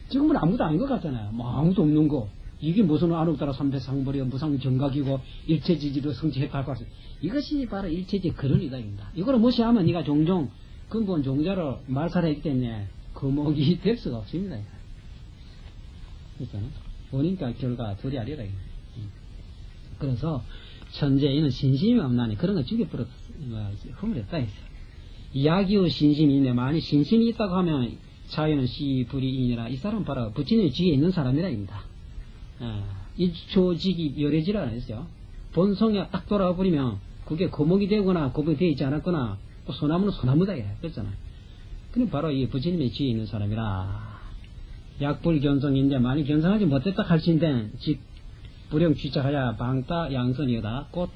지금은 아무도 아닌 것 같잖아요. 뭐 아무도 없는 거. 이게 무슨 아름따라 삼배상벌이 무상정각이고 일체지지로 성취했다고 하죠. 이것이 바로 일체지 근원이다. 이거를 무시하면 네가 종종 근본 종자로 말살했기 때문에 거목이 될 수가 없습니다. 그렇잖아. 원인과 결과 둘이 아니라. 그래서 천재인은 신심이 없나니 그런 거 죽여버려 허물했다 했어. 야기의 신심이 있는데 만약 신심이 있다고 하면 자유는 시불이이니라. 이 사람은 바로 부처님의 지에 있는 사람이라입니다. 이초직이 열애지라 했어요. 본성이 딱 돌아와 버리면 그게 거목이 되거나 거목이 되어 있지 않았거나 또 소나무는 소나무다 그랬잖아. 그럼 바로 이 부처님의 지에 있는 사람이라. 약불견성인데 만약 견성하지 못했다 할진된 즉 불영 취차하야 방따 양선이다. 곧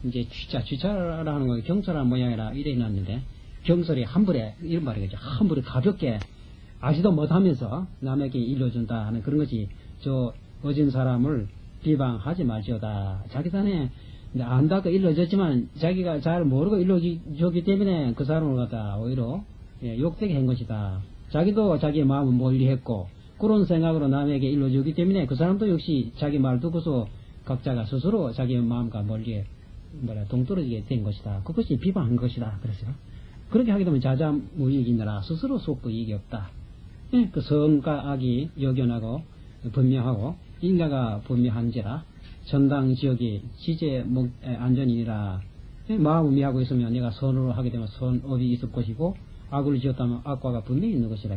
이제 취차를 하는 거 경솔한 모양이라 이래 놨는데 경솔이 함부에 이런 말이겠죠. 함부에 가볍게 아지도 못하면서 남에게 일러준다 하는 그런 것이 저 어진 사람을 비방하지 말지어다. 자기 전에 안다고 일러줬지만 자기가 잘 모르고 일러줬기 때문에 그 사람을 갖다 오히려 욕되게 한 것이다. 자기도 자기의 마음을 멀리했고 그런 생각으로 남에게 일러주기 때문에 그 사람도 역시 자기 말 듣고서 각자가 스스로 자기의 마음과 멀리에 동떨어지게 된 것이다. 그것이 비방한 것이다. 그래서 그렇게 하게 되면 자자무익이니라. 스스로 속도 이익이 없다. 그 성과 악이 역연하고 분명하고 인가가 분명한지라 전당 지역이 지제 안전이니라. 마음을 미하고 있으면 내가 선으로 하게 되면 선업이 있을 것이고 악을 지었다면 악과가 분명히 있는 것이라.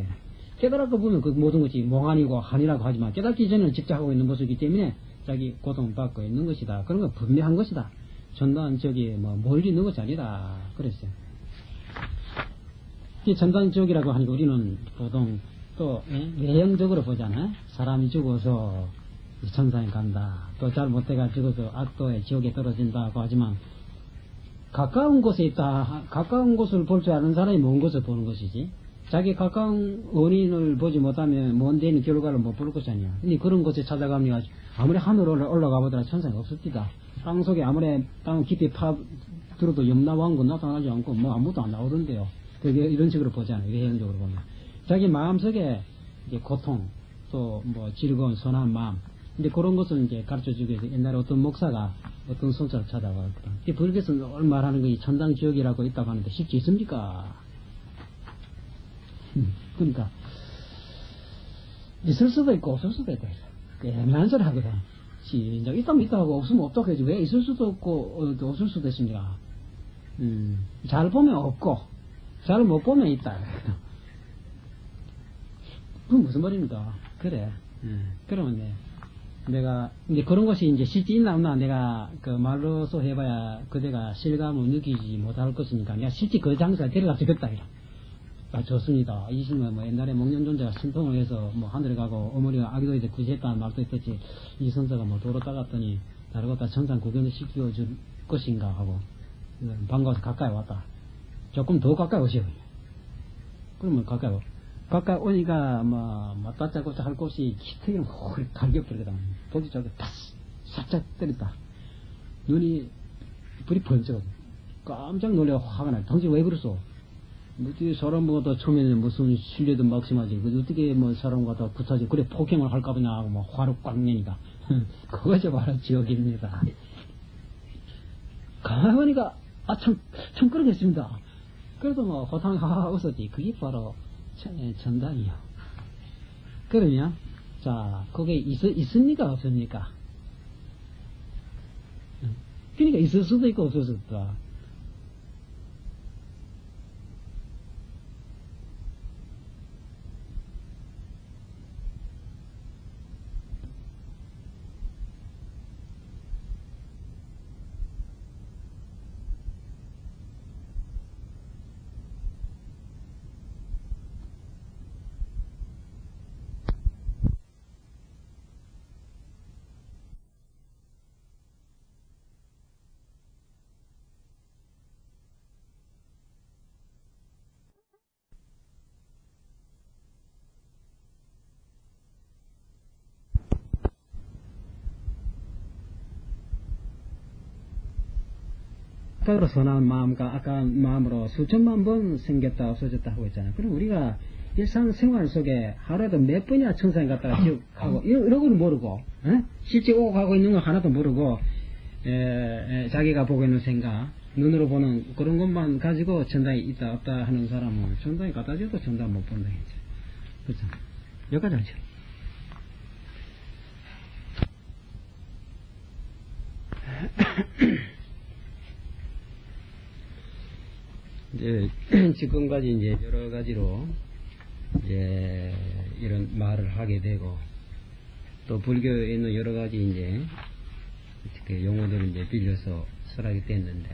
깨달았고 보면 그 모든 것이 몽환이고 한이라고 하지만 깨닫기 전에는 집착하고 있는 모습이기 때문에 자기 고통받고 있는 것이다. 그런 건 분명한 것이다. 전단 지역이 멀리 있는 것이 아니다. 그랬어요. 이 전단 지역이라고 하니까 우리는 보통 또 외형적으로 보잖아요. 사람이 죽어서 천상에 간다. 또 잘 못해가 죽어서 악도의 지옥에 떨어진다고 하지만 가까운 곳에 있다. 가까운 곳을 볼 줄 아는 사람이 먼 곳을 보는 것이지. 자기 가까운 원인을 보지 못하면 먼 데 있는 결과를 못 볼 것이 아니야. 근데 그런 곳에 찾아가면 아무리 하늘로 올라가 보더라 천상이 없습니다. 땅 속에 아무리 땅 깊이 들어도 염라왕 건 나타나지 않고 뭐 아무도 안 나오던데요. 그게 이런 식으로 보잖아요. 외형적으로 보면. 자기 마음속에 이제 고통, 또 뭐 즐거운 선한 마음. 근데 그런 것을 이제 가르쳐 주기 위해서 옛날에 어떤 목사가 어떤 성찰을 찾아가거든. 이 불교에서 늘 말하는 거 이 천당 지옥이라고 있다고 하는데 쉽지 있습니까? 그러니까 있을 수도 있고 없을 수도 있다. 애매한 소리 하거든. 시작 있다면 있다 하고 없으면 없다고 해야지 왜 있을 수도 없고 없을 수도 있습니까? 잘 보면 없고 잘 못 보면 있다. 그건 무슨 말입니까? 그래. 그러면 내가 이제 그런 것이 이제 실제 있나 없나 내가 그 말로서 해봐야 그대가 실감을 느끼지 못할 것이니까 내가 실제 그 장소에 데려가 주겠다 이라. 아, 좋습니다. 이 신은 뭐 옛날에 목련존재가 신통을 해서 뭐 하늘에 가고 어머니가 아기도 이제 구제했다는 말도 있었지. 이 선사가 뭐 도로 따갔더니 다르겠다 천상 구경을 시켜줄 것인가 하고 반가워서 가까이 왔다. 조금 더 가까이 오시오. 그러면 가까이 오니까 뭐 맞다짜고짜 할 곳이 기특이는 허리 갈겨버리거든. 보기 저기 딱 살짝 때렸다. 눈이 불이 번쩍 깜짝 놀래 화가 나. 당신 왜 그랬어? 어떻게 사람 보다 처음에는 무슨 신뢰도 막심하지. 어떻게 뭐 사람 갖다 구타지. 그래 폭행을 할까 보냐 하고 뭐 화를 꽉 내니까. 그것이 바로 지옥입니다. 가만히 보니까 참 그러겠습니다. 그래서 뭐 호탕 하하 웃었지. 그게 바로 전당이요. 그러면 자 그게 있습니까 없습니까? 그러니까 있을 수도 있고 없을 수도 있다. 아까로 선한 마음과 악한 마음으로 수천만 번 생겼다 없어졌다 하고 있잖아요. 그럼 우리가 일상생활 속에 하루에도 몇 번이나 천상에 갔다가 지옥하고 이런 건 모르고 실제 오고 가고 있는 건 하나도 모르고 자기가 보고 있는 생각 눈으로 보는 그런 것만 가지고 천당에 있다 없다 하는 사람은 천당에 갖다 줘도 천당 못 본다. 그렇죠? 여기까지 하죠. 이제 지금까지 이제 여러 가지로 이제 이런 말을 하게 되고 또 불교에 있는 여러 가지 이제 용어들을 이제 빌려서 설하게 됐는데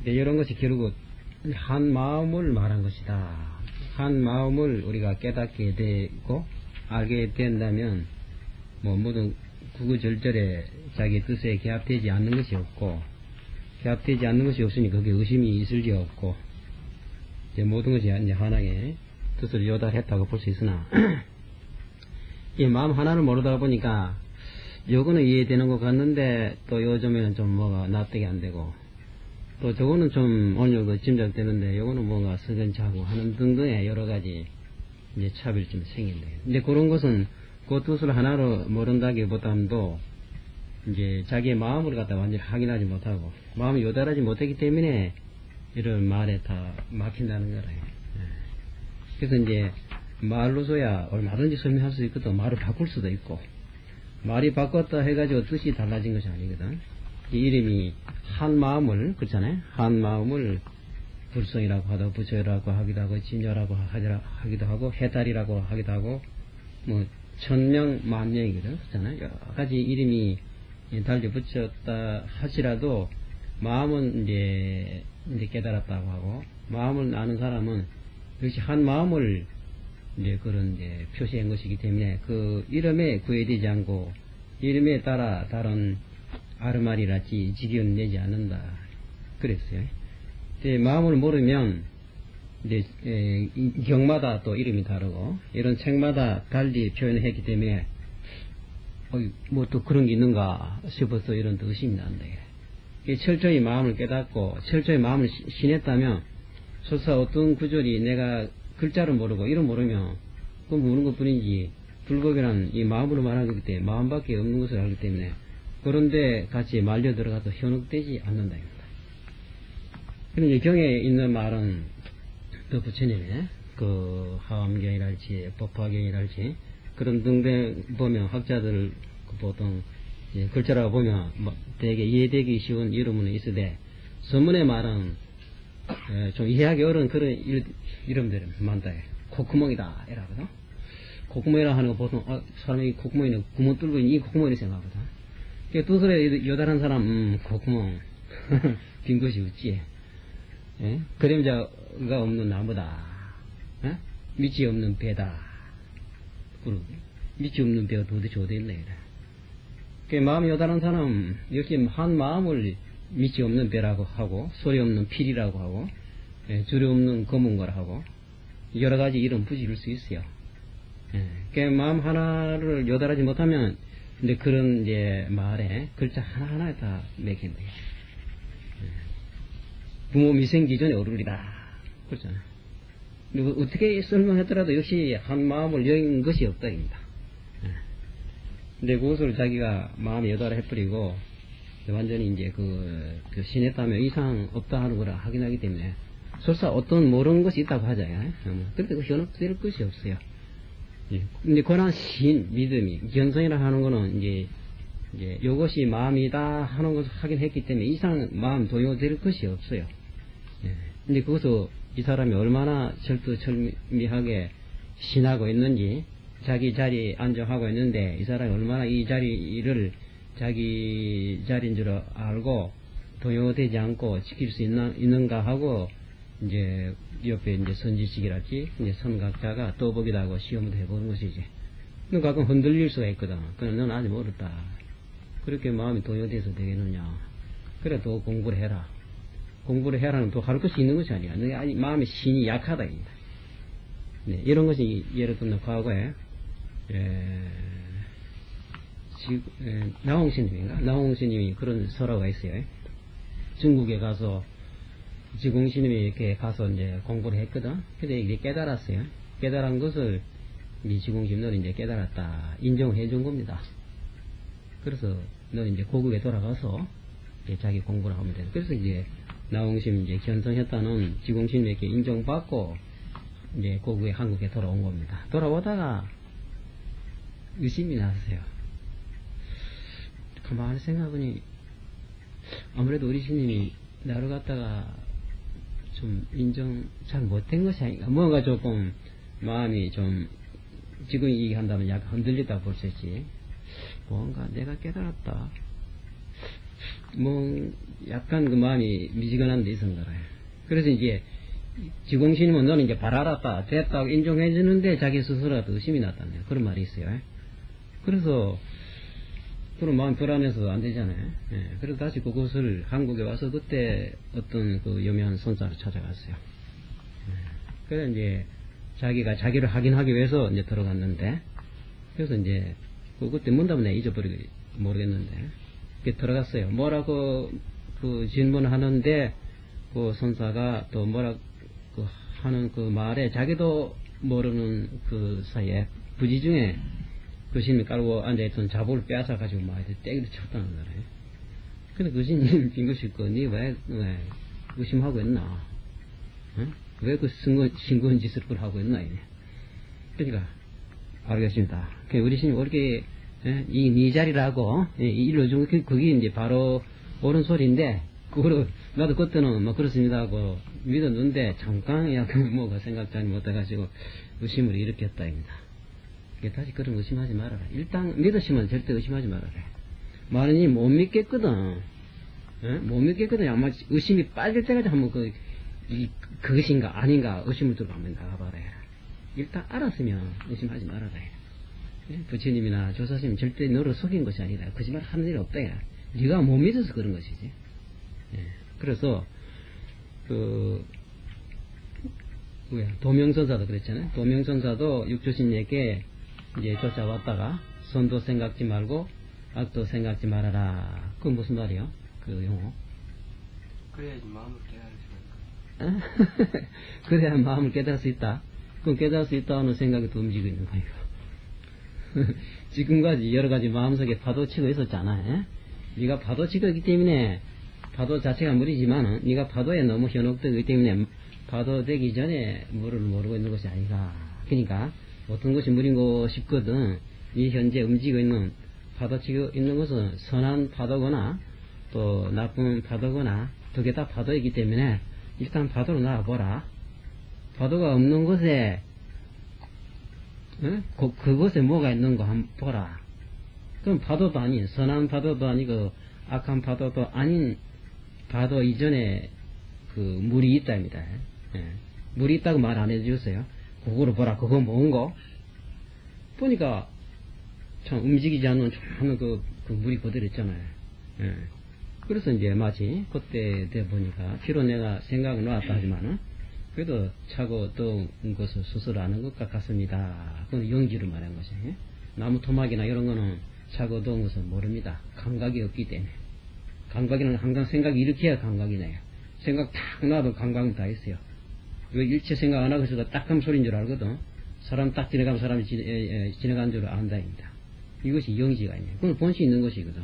이제 이런 것이 결국 한 마음을 말한 것이다. 한 마음을 우리가 깨닫게 되고 알게 된다면 뭐 모든 구구절절에 자기 뜻에 개합되지 않는 것이 없고 개합되지 않는 것이 없으니 거기에 의심이 있을 리 없고 이제 모든 것이 이제 하나의 뜻을 요달했다고 볼 수 있으나 이 마음 하나를 모르다 보니까 요거는 이해되는 것 같는데 또 요즘에는 좀 뭐가 납득이 안 되고 또 저거는 좀 어느 정도 짐작되는데 요거는 뭔가 석연치하고 하는 등등의 여러 가지 이제 차별점이 생긴다. 근데 그런 것은 그 뜻을 하나로 모른다기보다도 이제 자기의 마음을 갖다 완전히 확인하지 못하고 마음이 요달하지 못했기 때문에 이런 말에 다 막힌다는 거라. 그래서 이제 말로서야 얼마든지 설명할 수 있거든. 말을 바꿀 수도 있고 말이 바꿨다 해가지고 뜻이 달라진 것이 아니거든. 이 이름이 한 마음을 그렇잖아요. 한 마음을 불성이라고 하고 부처라고 하기도 하고 진여라고 하기도 하고 해달이라고 하기도 하고 뭐 천명 만명이거든. 그렇잖아요. 여러 가지 이름이 달리 붙였다 하시라도 마음은 이제 깨달았다고 하고 마음을 아는 사람은 역시 한 마음을 이제 그런 이제 표시한 것이기 때문에 그 이름에 구애되지 않고 이름에 따라 다른 아르말이랄지 직위는 내지 않는다. 그랬어요. 근데 마음을 모르면 이제 경마다 또 이름이 다르고 이런 책마다 달리 표현을 했기 때문에 뭐 또 그런 게 있는가 싶어서 이런 또 의심이 난다. 철저히 마음을 깨닫고 철저히 마음을 신했다면 설사 어떤 구절이 내가 글자를 모르고 이름 모르면 그건 모르는 것 뿐이지 불법이란 이 마음으로 말하기 때문에 마음밖에 없는 것을 알기 때문에 그런데 같이 말려 들어가도 현혹되지 않는다. 그럼 이 경에 있는 말은 또 부처님의 그 하암경이랄지 법화경이랄지 그런 등등 보면 학자들 보통 글자라고 보면 뭐 되게 이해되기 쉬운 이름은 있으되 서문의 말은 좀 이해하기 어려운 그런 이름들은 많다. 콧구멍이다 이라거든. 콧구멍이라 하는 거 보통, 사람이 콧구멍에는 구멍 뚫고 있는 이 콧구멍이라고 생각하거든. 두 손에 요달한 사람, 콧구멍. 빈 것이 없지. 예? 그림자가 없는 나무다. 예? 밑이 없는 배다. 그리고 밑이 없는 배가 도대체 어디 있네. 마음이 요달한 사람, 역시 한 마음을 밑이 없는 배라고 하고, 소리 없는 필이라고 하고, 주류 없는 검은 거라 하고, 여러 가지 이름 붙일 수 있어요. 마음 하나를 요달하지 못하면, 근데 그런 이제 말에 글자 하나하나에 다 맥힌 거예요. 부모 미생 기준에 오르리라. 그렇잖아요. 그리고 어떻게 설명했더라도 역시 한 마음을 여인 것이 없다입니다. 근데 그것을 자기가 마음에 여달아 해버리고, 완전히 이제 그 신했다면 이상 없다 하는 거라 확인하기 때문에, 설사 어떤 모르는 것이 있다고 하잖아요. 그런데 그 현혹될 것이 없어요. 근데 권한 신, 믿음이, 견성이라 하는 거는 이제 요것이 마음이다 하는 것을 확인했기 때문에 이상 마음 동요될 것이 없어요. 근데 그것을 이 사람이 얼마나 철두철미하게 신하고 있는지, 자기 자리에 안정하고 있는데, 이 사람이 얼마나 이 자리를 자기 자리인 줄 알고 동요되지 않고 지킬 수 있는가 하고, 이제 옆에 이제 선지식이랄지 이제 선각자가 떠보기도 하고 시험도 해보는 것이지. 너 가끔 흔들릴 수가 있거든. 그럼 넌 아직 모르다. 그렇게 마음이 동요돼서 되겠느냐. 그래 또 공부를 해라. 공부를 해라는 또 가르칠 수 있는 것이 아니야. 너희 아직 마음의 신이 약하다. 네, 이런 것이 예를 들면 과거에 나홍스님인가? 나홍스님이 그런 설화가 있어요. 중국에 가서 지공스님이 이렇게 가서 이제 공부를 했거든. 근데 이게 깨달았어요. 깨달은 것을 이 지공스님 너는 이제 깨달았다. 인정해 준 겁니다. 그래서 너는 이제 고국에 돌아가서 이제 자기 공부를 하면 돼. 그래서 이제 나홍심 이제 견성했다는 지공스님에게 인정받고 이제 고국에 한국에 돌아온 겁니다. 돌아오다가 의심이 났어요. 가만히 생각해보니 아무래도 우리 스님이 나를 갖다가 좀 인정 잘 못된 것이 아닌가. 뭔가 조금 마음이 좀 지금 얘기한다면 약간 흔들리다 볼 수 있지. 뭔가 내가 깨달았다. 뭐 약간 그 마음이 미지근한 데 있었나 봐요. 그래서 이제 지공신님은 너는 이제 발 알았다 됐다고 인정해 주는데 자기 스스로도 의심이 났다네요. 그런 말이 있어요. 그래서 그런 마음 불안해서 안 되잖아요. 예, 그래서 다시 그것을 한국에 와서 그때 어떤 그 유명한 선사를 찾아갔어요. 그래서 이제 자기가 자기를 확인하기 위해서 이제 들어갔는데, 그래서 이제 그때 문답은 내가 잊어버리고 모르겠는데, 들어갔어요. 뭐라고 그 질문을 하는데, 그 선사가 또 뭐라 그 하는 그 말에 자기도 모르는 그 사이에 부지 중에 그 스님이 깔고 앉아있던 자보를 빼앗아가지고 막 떼기도 쳤다는 거래. 근데 그 스님 빙긋이 있고, 니 왜 의심하고 있나? 응? 왜 그 싱거운 짓을 하고 있나? 그러니까, 알겠습니다. 우리 스님, 이렇게, 네 자리라고, 일러준, 그게 이제 바로 옳은 소리인데, 그거를, 나도 그때는 뭐 그렇습니다 하고 믿었는데, 잠깐 약간 뭐가 생각지 못해가지고 의심을 일으켰다, 입니다. 다시 그런 의심하지 말아라. 일단 믿으시면 절대 의심하지 말아라. 말하니 못 믿겠거든. 못 믿겠거든. 아마 의심이 빠질 때까지 한번 그것인가 아닌가 의심을 들고 한번 나가봐라. 일단 알았으면 의심하지 말아라. 부처님이나 조사스님 절대 너를 속인 것이 아니다. 거짓말 하는 일이 없다. 네가 못 믿어서 그런 것이지. 그래서 도명선사도 그랬잖아요. 도명선사도 육조신에게 이제 쫓아왔다가 선도 생각지 말고 악도 생각지 말아라. 그건 무슨 말이요? 그 용어. 그래야지 마음을 깨달을 수 있다. 그래야 마음을 깨달을 수 있다. 그럼 깨달을 수 있다는 생각이 또 움직이고 있는 거예요. 지금까지 여러 가지 마음속에 파도치고 있었잖아. 네가 파도치고 있기 때문에 파도 자체가 물이지만 네가 파도에 너무 현혹되기 때문에 파도 되기 전에 물을 모르고 있는 것이 아닌가. 그러니까 어떤 것이 물이고 싶거든. 이 현재 움직이고 있는 파도치고 있는 것은 선한 파도거나 또 나쁜 파도거나 두 개 다 파도이기 때문에 일단 파도로 나와보라. 파도가 없는 곳에 그곳에 뭐가 있는가 한번 보라. 그럼 파도도 아닌, 선한 파도도 아니고, 악한 파도도 아닌 파도 이전에 그 물이 있다입니다. 예. 물이 있다고 말 안 해주세요. 그거를 보라. 그거 뭔가? 보니까 참 움직이지 않는 조그마한 그 물이 그대로 있잖아요. 예. 그래서 이제 마치 그때 돼 보니까 비록 내가 생각을 놓았다 하지만은 그래도 차고 더운 것을 스스로 아는 것 같습니다. 그건 영지로 말한 것이. 예? 나무 토막이나 이런 거는 차고 더운 것을 모릅니다. 감각이 없기 때문에. 감각이는 항상 생각이 이렇게 해야 감각이 나요. 생각 탁 놔도 감각이 다 있어요. 그 일체 생각 안 하고 있어도 딱하면 소리인 줄 알거든. 사람 딱 지나가면 사람이 지나가는 줄 안다입니다. 이것이 영지가 있네. 그건 본시 있는 것이거든.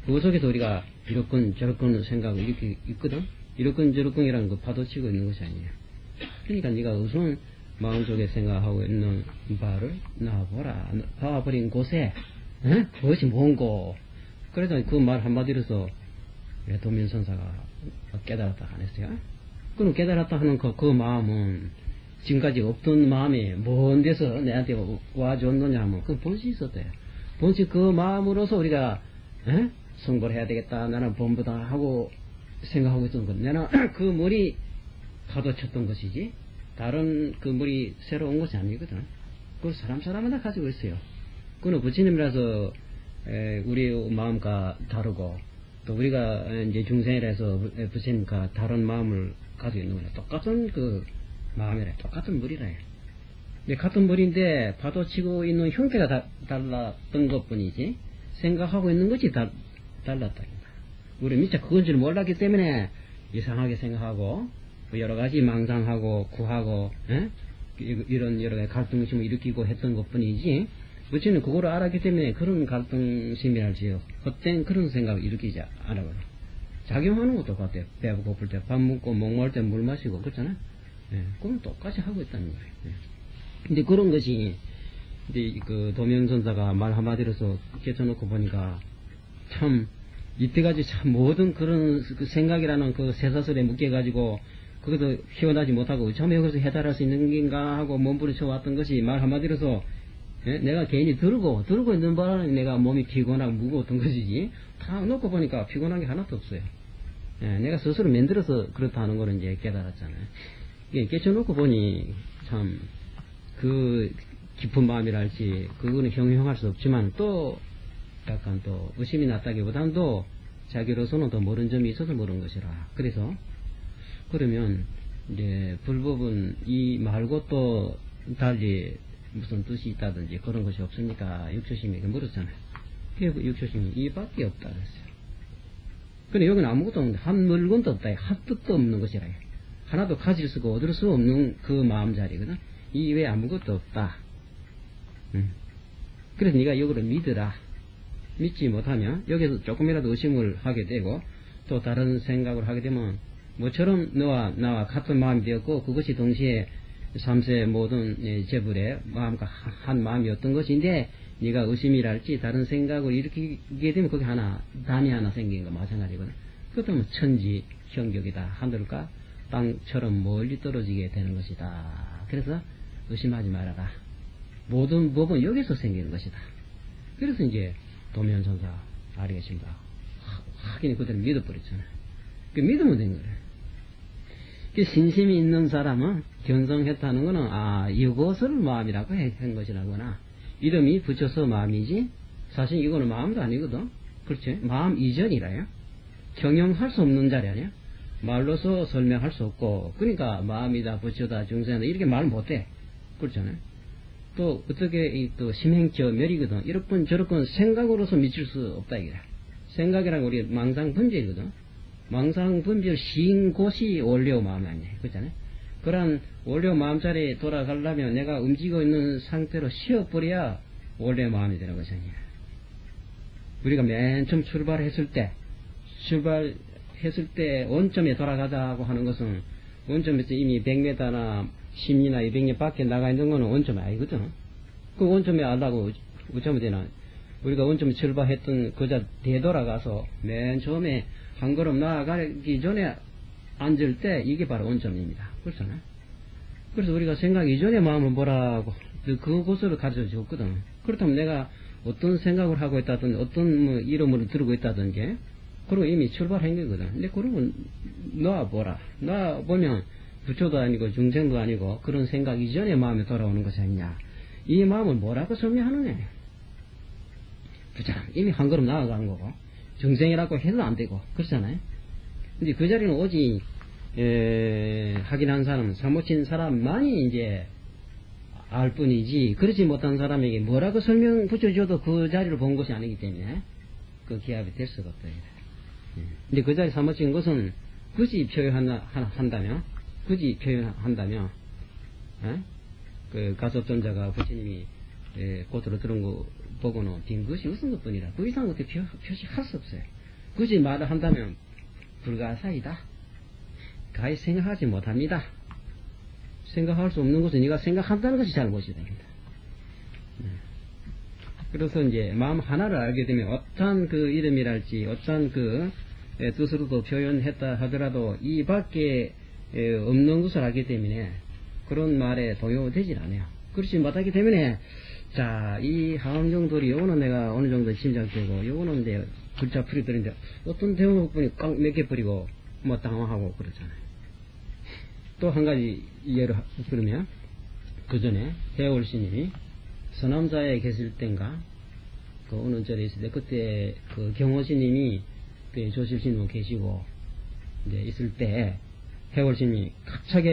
그 속에서 우리가 이렇건 저렇건 생각을 이렇게 있거든. 이렇건 저렇건이라는 거 파도치고 있는 것이 아니에요. 그러니까 네가 우선 마음속에 생각하고 있는 바를 나와보라. 나와버린 곳에 그것이 뭔고. 그래서 그 말 한마디로서 도면선사가 깨달았다 안 했어요. 그럼 깨달았다 하는 그 마음은 지금까지 없던 마음이 뭔 데서 내한테 와줬느냐 하면 그 본시 있었대요. 본시 그 마음으로서 우리가 선고를 해야 되겠다. 나는 본부다 하고 생각하고 있던 건 나는 그 물이 파도 쳤던 것이지 다른 그 물이 새로 온 것이 아니거든. 그걸 사람마다 가지고 있어요. 그는 부처님이라서 우리 마음과 다르고 또 우리가 이제 중생이라서 부처님과 다른 마음을 가지고 있는 거냐. 똑같은 그 마음이래. 똑같은 물이래. 같은 물인데 파도 치고 있는 형태가 달랐던 것 뿐이지 생각하고 있는 것이 달랐다. 우리 미처 그건 줄 몰랐기 때문에 이상하게 생각하고 여러 가지 망상하고 구하고 이런 여러 가지 갈등심을 일으키고 했던 것 뿐이지 부처는 그거를 알았기 때문에 그런 갈등심이랄지요. 그땐 그런 생각을 일으키지 않아요. 작용하는 것도 똑같아요. 배가 고플 때 밥 먹고 목마를 때 물 마시고 그렇잖아요. 그건 똑같이 하고 있다는 거예요. 근데 그런 것이 이제 그 도면선사가 말 한마디로서 깨쳐놓고 보니까 참 이때까지 참 모든 그런 그 생각이라는 그 쇠사슬에 묶여가지고 거기서 헤어나지 못하고 처음에 여기서 해달할 수 있는 건가 하고 몸부림쳐 왔던 것이 말 한마디로서 내가 괜히 들고 있는 바람에 내가 몸이 피곤하고 무거웠던 것이지 다 놓고 보니까 피곤한 게 하나도 없어요. 내가 스스로 만들어서 그렇다 하는 거는 이제 깨달았잖아요. 깨쳐놓고 보니 참 그 깊은 마음이랄지 그거는 형용할 수 없지만 또 약간 또 의심이 났다기보다는 또 자기로서는 더 모르는 점이 있어서 모르는 것이라. 그래서 그러면 이제 불법은 이 말고 또 달리 무슨 뜻이 있다든지 그런 것이 없습니까? 육조심에게 물었잖아요. 그 육조심이 이밖에 없다 그랬어요. 근데 여기는 아무것도 없는데 한 물건도 없다. 한 뜻도 없는 것이라. 하나도 가질 수가 얻을 수 없는 그 마음자리거든. 이 외에 아무것도 없다. 그래서 네가 여기를 믿으라. 믿지 못하면 여기서 조금이라도 의심을 하게 되고 또 다른 생각을 하게 되면 뭐처럼 너와 나와 같은 마음이 되었고 그것이 동시에 삼세 모든 재불의 마음과 한 마음이었던 것인데 네가 의심이랄지 다른 생각을 일으키게 되면 거기 하나 단이 하나 생긴 거 마찬가지거든. 그렇다면 천지 형격이다. 하늘과 땅처럼 멀리 떨어지게 되는 것이다. 그래서 의심하지 말아라. 모든 법은 여기서 생기는 것이다. 그래서 이제 도면선사 알겠습니다. 확인이 그대로 믿어버렸잖아요. 그 믿으면 된 거예요. 그 신심이 있는 사람은 견성했다는 거는 이것을 마음이라고 한 것이라거나 이름이 붙여서 마음이지 사실 이거는 마음도 아니거든. 그렇지? 마음 이전이라요. 경영할 수 없는 자리 아니야? 말로서 설명할 수 없고 그러니까 마음이다 부처다 중생이다 이렇게 말 못해. 그렇잖아요. 또 어떻게 또 심행처멸이거든. 이렇건 저렇건 생각으로서 미칠 수 없다 이게. 생각이란 우리 망상분별이거든. 망상분별 시인 곳이 원료 마음이 아니에요. 그렇잖아요. 그런 원료 마음자리에 돌아가려면 내가 움직이고 있는 상태로 쉬어버려야 원료 마음이 되는 것이 아니에요. 우리가 맨 처음 출발했을 때 원점에 돌아가자고 하는 것은 원점에서 이미 100m나 10리나 200리 밖에 나가 있는 거는 원점이 아니거든. 그 원점에 알라고 어쩌면 되나. 우리가 원점에 출발했던 그자 되돌아가서 맨 처음에 한 걸음 나아가기 전에 앉을 때 이게 바로 원점입니다. 그렇잖아요. 그래서 우리가 생각 이전에 마음을 뭐라고 그것으로 가르쳐 줬거든. 그렇다면 내가 어떤 생각을 하고 있다든, 어떤 뭐 이름으로 들고 있다든지, 그런 거 이미 출발한 거거든. 근데 그런 건 놔보라. 놔보면 부처도 아니고 중생도 아니고 그런 생각 이전에 마음에 돌아오는 것이 아니냐. 이 마음을 뭐라고 설명하느냐. 부처랑 이미 한 걸음 나아간 거고, 중생이라고 해도 안 되고, 그렇잖아요. 근데 그 자리는 오직, 확인한 사람, 사무친 사람만이 이제 알 뿐이지, 그렇지 못한 사람에게 뭐라고 설명 붙여줘도 그 자리를 본 것이 아니기 때문에, 그 기합이 될 수가 없다. 근데 그 자리 사무친 것은 굳이 표현한다면, 그 가섭존자가 부처님이 곧으로 들은 거 보고는 빈 것이 웃은 것 뿐이라, 그 이상 어떻게 표시할 수 없어요. 굳이 말을 한다면, 불가사이다. 가히 생각하지 못합니다. 생각할 수 없는 것은 네가 생각한다는 것이 잘못이다. 그래서 이제 마음 하나를 알게 되면 어떠한 그 이름이랄지 어떠한 그 뜻으로도 표현했다 하더라도 이 밖에 없는 것을 알기 때문에 그런 말에 동요되질 않아요. 그렇지 못하기 때문에 자, 이 하암정돌이 요거는 내가 어느 정도 짐작되고 요거는 이제 글자 풀이들인데 어떤 대목분이 꽉 몇 개 뿌리고 뭐 당황하고 그러잖아요. 또 한 가지 예를 들으면 그 전에 해월 스님이 서남자에 계실 땐가 그 어느 절에 있을 때 그때 그 경호 스님이 그 조실 스님 계시고 이제 있을 때 해월 스님이 갑자기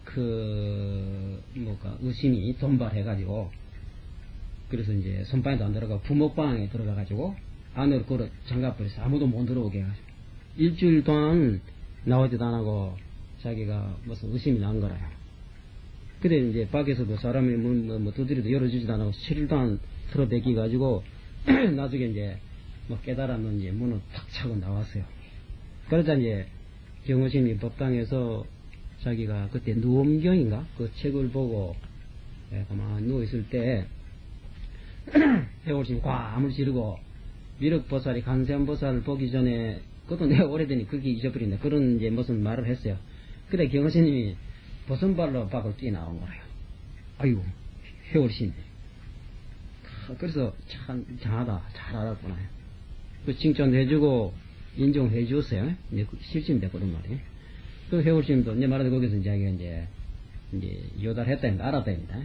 그 의심이 돈발해가지고 그래서 이제 선방에도 안 들어가고 부목방에 들어가가지고 안으로 걸어 장갑버려서 아무도 못 들어오게 해가지고 일주일 동안 나오지도 안 하고 자기가 무슨 의심이 난 거라요. 그래 이제 밖에서도 사람이 뭐 두드려도 열어주지도 안 하고 7일 동안 틀어대기 가지고 나중에 이제 뭐 깨달았는지 문을 탁 차고 나왔어요. 그러자 이제 경호심이 법당에서 자기가 그때 누엄경인가 그 책을 보고 가만히 누워있을 때 해월심이 꽝을 지르고 미륵보살이 간세음보살을 보기 전에 그것도 내가 오래되니 그게 잊어버린다 그런 이제 무슨 말을 했어요. 그래 경호스님이 보선발로 밖으로 뛰어나온 거예요. 아이고 해월심. 그래서 참 잘하다 잘 알았구나. 그 칭찬해주고 인정해주었어요. 이제 실심이 됐거든 말이에요. 그 해월심도 내 말하는 거기서 자기가 이제 요달했다니까 알았다니까.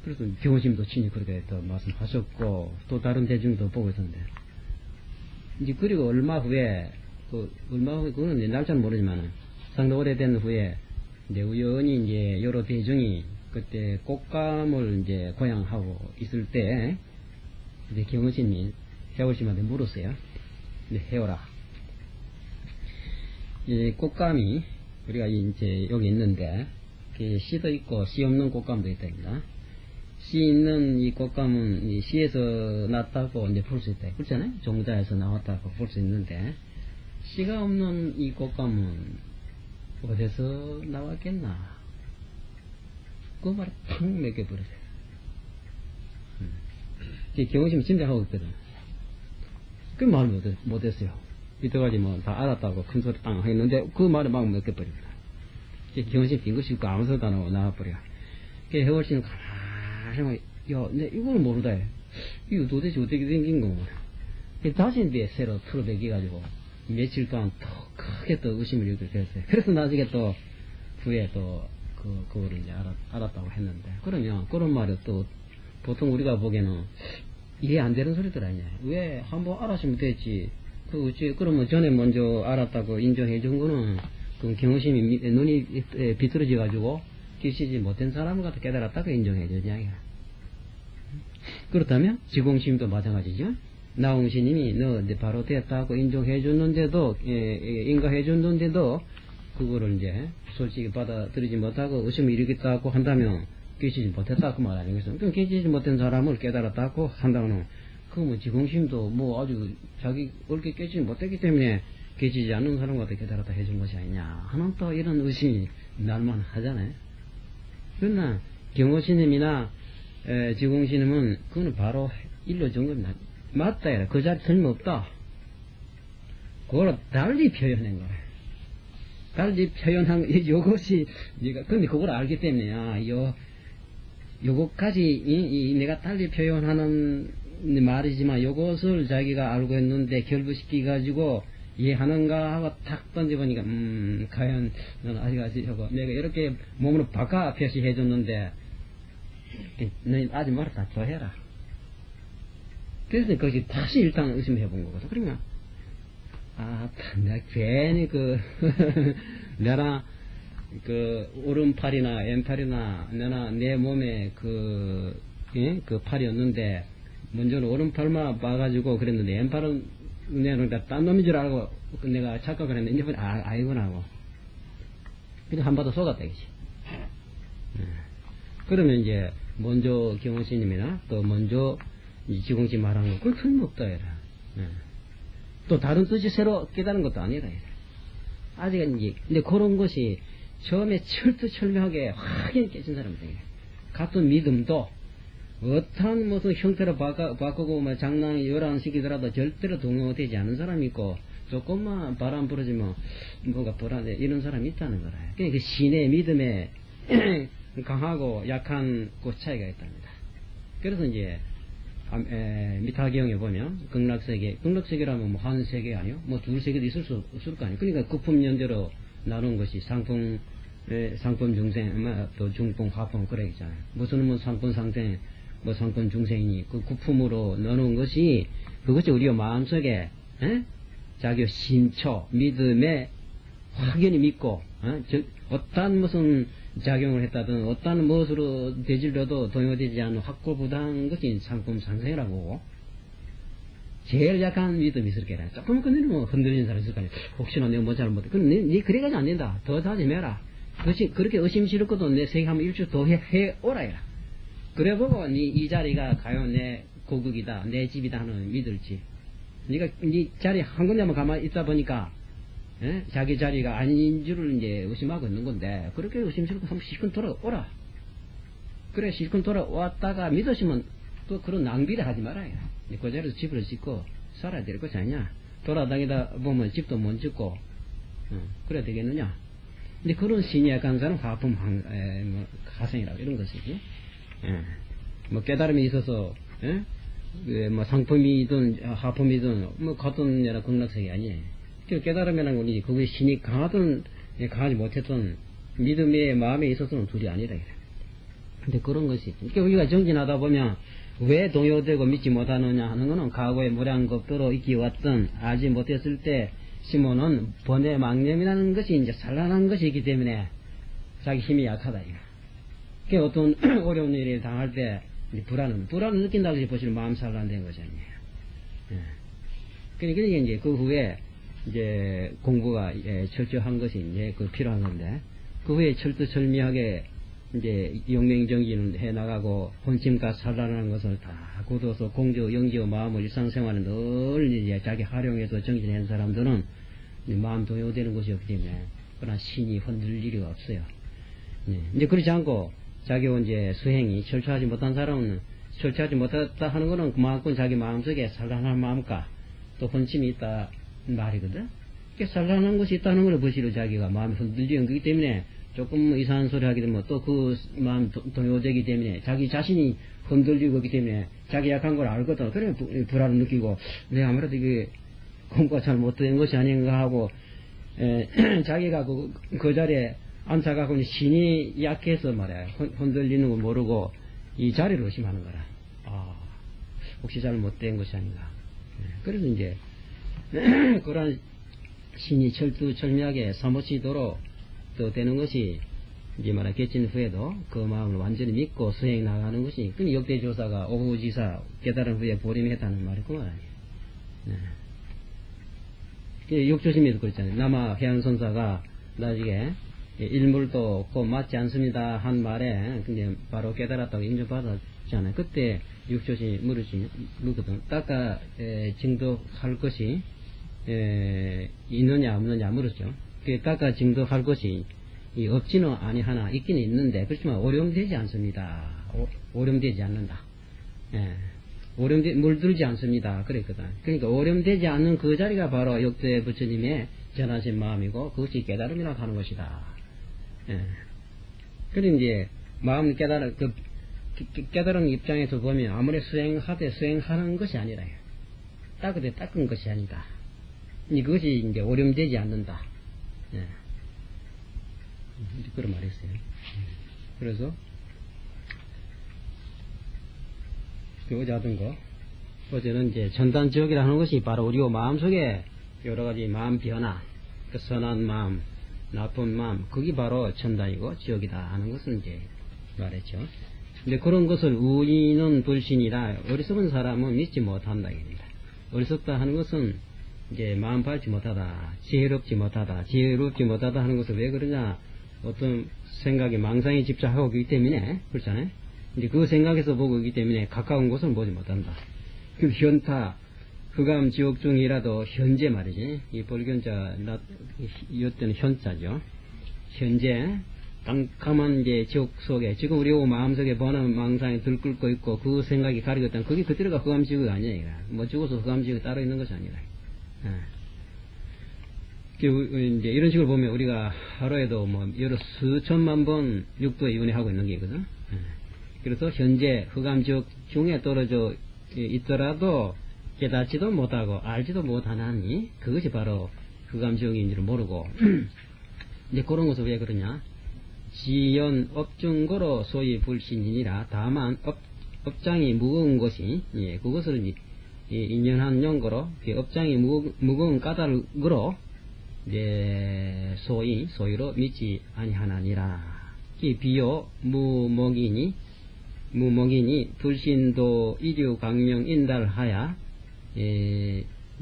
그래서 경호심도 친히 그렇게 또 말씀하셨고 또 다른 대중도 보고 있었는데 이제 그리고 얼마 후에 그거는 이제 날짜는 모르지만 상당히 오래된 후에 이제 우연히 이제 여러 대중이 그때 꽃감을 이제 고향하고 있을 때 이제 경호심이 해월심한테 물었어요. 근데 해오라. 이 꽃감이 우리가 이제 여기 있는데 씨도 있고 씨 없는 꽃감도 있답니다. 씨 있는 이 꽃감은 이 씨에서 났다고 이제 볼 수 있다. 그렇잖아요? 종자에서 나왔다고 볼 수 있는데, 씨가 없는 이 꽃감은 어디서 나왔겠나? 그 말을 팍 매겨버렸어요. 경호심이 짐작하고 있거든. 그 말을 못했어요. 이때까지 뭐 다 알았다고 큰 소리 땅 했는데, 그 말을 막 매겨버립니다. 경호심 빈 것이 있고 아무 소리도 안 하고 나와버려. 해월씨는 가만히 야, 내 이거는 모르다. 이거 도대체 어떻게 생긴 거. 다시 이제 새로 풀어내기가지고 며칠 동안 더 크게 또 의심을 일으키게 됐어요. 그래서 나중에 또 후에 또 그거를 이제 알았다고 했는데, 그러면 그런 말이 또 보통 우리가 보기에는 이해 안 되는 소리들 아니냐. 왜 한번 알았으면 됐지. 그러면 전에 먼저 알았다고 인정해 준 거는 그 경호심이 눈이 비틀어져 가지고 계시지 못한 사람을 갖다 깨달았다고 인정해 주냐. 그렇다면 지공심도 마찬가지죠. 나홍스님이 너 바로 됐다고 인정해 줬는데도 인가해 줬는데도 그거를 이제 솔직히 받아들이지 못하고 의심을 일으켰다고 한다면 깨지지 못했다 그 말 아니겠어요? 그럼 깨지지 못한 사람을 깨달았다고 한다면 그뭐 지공심도 뭐 아주 자기 옳게 깨지지 못했기 때문에 깨지지 않는 사람 같아 깨달았다 해준 것이 아니냐 하는 또 이런 의심이 날만 하잖아요. 그러나 경호스님이나 지공스님은 그거는 바로 일러준 겁니다. 맞다. 그 자리 틀림없다. 그걸 달리 표현한 거예요. 달리 표현한 이것이 네가 근데 그걸 알기 때문에 요것까지 내가 달리 표현하는 말이지만 요것을 자기가 알고 있는데 결부시키가지고 이해하는가 하고 탁 던져보니까 과연 넌 아직 하고 내가 이렇게 몸으로 바꿔 표시해줬는데 너 아직 멀었다 더 해라. 그래서 그것이 다시 일단 의심해본 거거든. 그러니까 내가 괜히 내가 오른팔이나 왼팔이나 내 몸에 그 팔이었는데 먼저는 오른팔만 봐가지고 그랬는데 왼팔은 내가 딴 놈인 줄 알고 내가 착각을 했는데 이제 아이구나 하고 그냥 한 번 더 속았다 이거지. 그러면 이제 먼저 경호스님이나 또 먼저 지공씨 말한 거 그걸 틀림없다 이라. 또 다른 뜻이 새로 깨달은 것도 아니라 이라. 아직은 이제 근데 그런 것이 처음에 철두철미하게 확연 깨진 사람들이에요. 같은 믿음도 어떤 무슨 형태로 바꾸고 뭐 장난 요란시키더라도 절대로 동요되지 않은 사람이 있고 조금만 바람 불어지면 뭐가 불안해 이런 사람이 있다는 거라. 그러니까 그 신의 믿음에 강하고 약한 그 차이가 있답니다. 그래서 이제 미타경에 보면 극락세계라면 뭐 한 세계 아니요? 뭐 둘 세계도 있을 거 아니에요. 그러니까 구품연대로 나눈 것이 상품 중생, 또 중품, 하품 그래 있잖아요. 무슨 뭐 상품 상생, 뭐 상품 중생이니 그 구품으로 나눈 것이 그것이 우리가 마음속에 자기 신초 믿음에 확연히 믿고 어떤 무슨 작용을 했다든 어떤 무엇으로 되질러도 동요되지 않는 확고부당한 것이 상품 상생이라고 보고 제일 약한 믿음이 있을 게라. 조금 건드리면 뭐 흔들리는 사람이 있을 거 아니야. 혹시나 내가 뭐 잘못해. 그럼 네 그래가지고 안 된다. 더 다짐해라. 그렇게 의심스럽고도 내 세계 한번 일주 더 해 오라 해라. 그래 보고 이 자리가 과연 내 고국이다, 내 집이다 하는 믿을지. 네가 네 자리 한 군데만 가만히 있다 보니까 자기 자리가 아닌 줄을 이제 의심하고 있는 건데 그렇게 의심스럽고 한번 실컷 돌아오라. 그래 실컷 돌아왔다가 믿으시면 또 그런 낭비를 하지 말아요. 그 자리에서 집을 짓고 살아야 될 것이 아니냐. 돌아다니다 보면 집도 못 짓고 그래야 되겠느냐. 근데 그런 신이 약한 사람은 하품 하생이라고 이런 것이지. 뭐 깨달음이 있어서 뭐 상품이든 하품이든 뭐 같은 여러 극락세계 아니에요. 깨달음이라는 건 그게 신이 강하든 강하지 못했던 믿음의 마음에 있어서는 둘이 아니라 그래. 근데 그런 것이 그러니까 우리가 정진하다 보면 왜 동요되고 믿지 못하느냐 하는 거는 과거에 무량겁도로 익히왔던 알지 못했을 때 심어놓은 번외 망념이라는 것이 이제 산란한 것이 있기 때문에 자기 힘이 약하다 이거. 그러니까 어떤 어려운 일을 당할 때 불안을 느낀다고 해서 보시는 마음 산란된 것이 아니에요. 그러니까 이제 그 후에 이제 공부가 철저한 것이 이제 그 필요한 건데 그 후에 철두철미하게 이제 용맹정진을 해 나가고 혼침과 산란하는 것을 다 굳어서 공조 영지의 마음을 일상생활에 늘 이제 자기 활용해서 정진한 사람들은 마음 동요되는 것이 없기 때문에 그러나 신이 흔들릴 일이 없어요. 이제 그렇지 않고 자기 이제 수행이 철저하지 못한 사람은 철저하지 못했다 하는 것은 그만큼 자기 마음속에 산란한 마음과 또 혼침이 있다 말이거든. 산란한 것이 있다는 걸 보시로 자기가 마음이 흔들리는 거기 때문에 조금 이상한 소리 하게 되면 또 그 마음 동요되기 때문에 자기 자신이 흔들리고 있기 때문에 자기 약한 걸 알거든. 그래 불안을 느끼고 내가 아무래도 이게 공부가 잘 못된 것이 아닌가 하고 자기가 그 자리에 앉아가고 신이 약해서 말이야 흔들리는 걸 모르고 이 자리를 의심하는 거라. 혹시 잘 못된 것이 아닌가. 그래서 이제 그런 신이 철두철미하게 사무치도록 또 되는 것이 이제 말하 개친 후에도 그 마음을 완전히 믿고 수행 나가는 것이 그 역대조사가 오후지사 깨달은 후에 보림했다는 말이 그 말 아니에요. 욕조심에도 그랬잖아요. 남아 해안선사가 나중에 일물도 꼭 맞지 않습니다 한 말에 근데 바로 깨달았다고 인정받았잖아요. 그때 육조심이 물거든. 닦아 증득할 것이 있느냐 없느냐 물었죠. 닦아 증득할 것이 없지는 아니하나 있기는 있는데 그렇지만 오염되지 않습니다. 오염되지 않는다. 물들지 않습니다. 그랬거든. 그러니까 오염되지 않는 그 자리가 바로 역대 부처님의 전하신 마음이고 그것이 깨달음이라고 하는 것이다. 그리고 이제 마음 깨달음 깨달은 입장에서 보면 아무리 수행하는 것이 아니라 닦은 것이 아니다. 그것이 이제 오염되지 않는다. 예. 그런 말이 있어요. 그래서 어제 하던 거, 어제는 이제 전단지옥이라 하는 것이 바로 우리 마음속에 여러 가지 마음 변화, 그 선한 마음, 나쁜 마음, 그게 바로 천당이고 지옥이다 하는 것은 이제 말했죠. 근데 그런 것을 우리는 불신이라 어리석은 사람은 믿지 못한다 입니다. 어리석다 하는 것은 이제 마음 밝지 못하다, 지혜롭지 못하다 하는 것은 왜 그러냐? 어떤 생각에 망상에 집착하고 있기 때문에 그렇잖아요. 이제 그 생각에서 보고 있기 때문에 가까운 곳을 보지 못한다. 그 현타, 흑암 지옥 중이라도 현재 말이지. 이 벌견자, 이때는 현자죠. 현재 깜깜한 이제 지옥 속에 지금 우리 마음속에 번한 망상에 들끓고 있고 그 생각이 가리고 있다면 그게 그대로가 흑암 지옥이 아니야. 뭐 죽어서 흑암 지옥이 따로 있는 것이 아니라. 이제 이런 식으로 보면 우리가 하루에도 뭐 여러 수천만 번 육도에 윤회하고 있는 게 있거든. 그래서 현재 흑암 지옥 중에 떨어져 있더라도 깨닫지도 못하고 알지도 못하나니 그것이 바로 흑암 지옥인지를 모르고 이제 그런 것을 왜 그러냐? 지연 업중고로 소위 불신이니라. 다만 업장이 무거운 것이 그것을 인연한 연고로 업장이 무거운 까닭으로 소위로 믿지 아니하나니라. 이 비요 무목이니 불신도 이류 강령 인달하야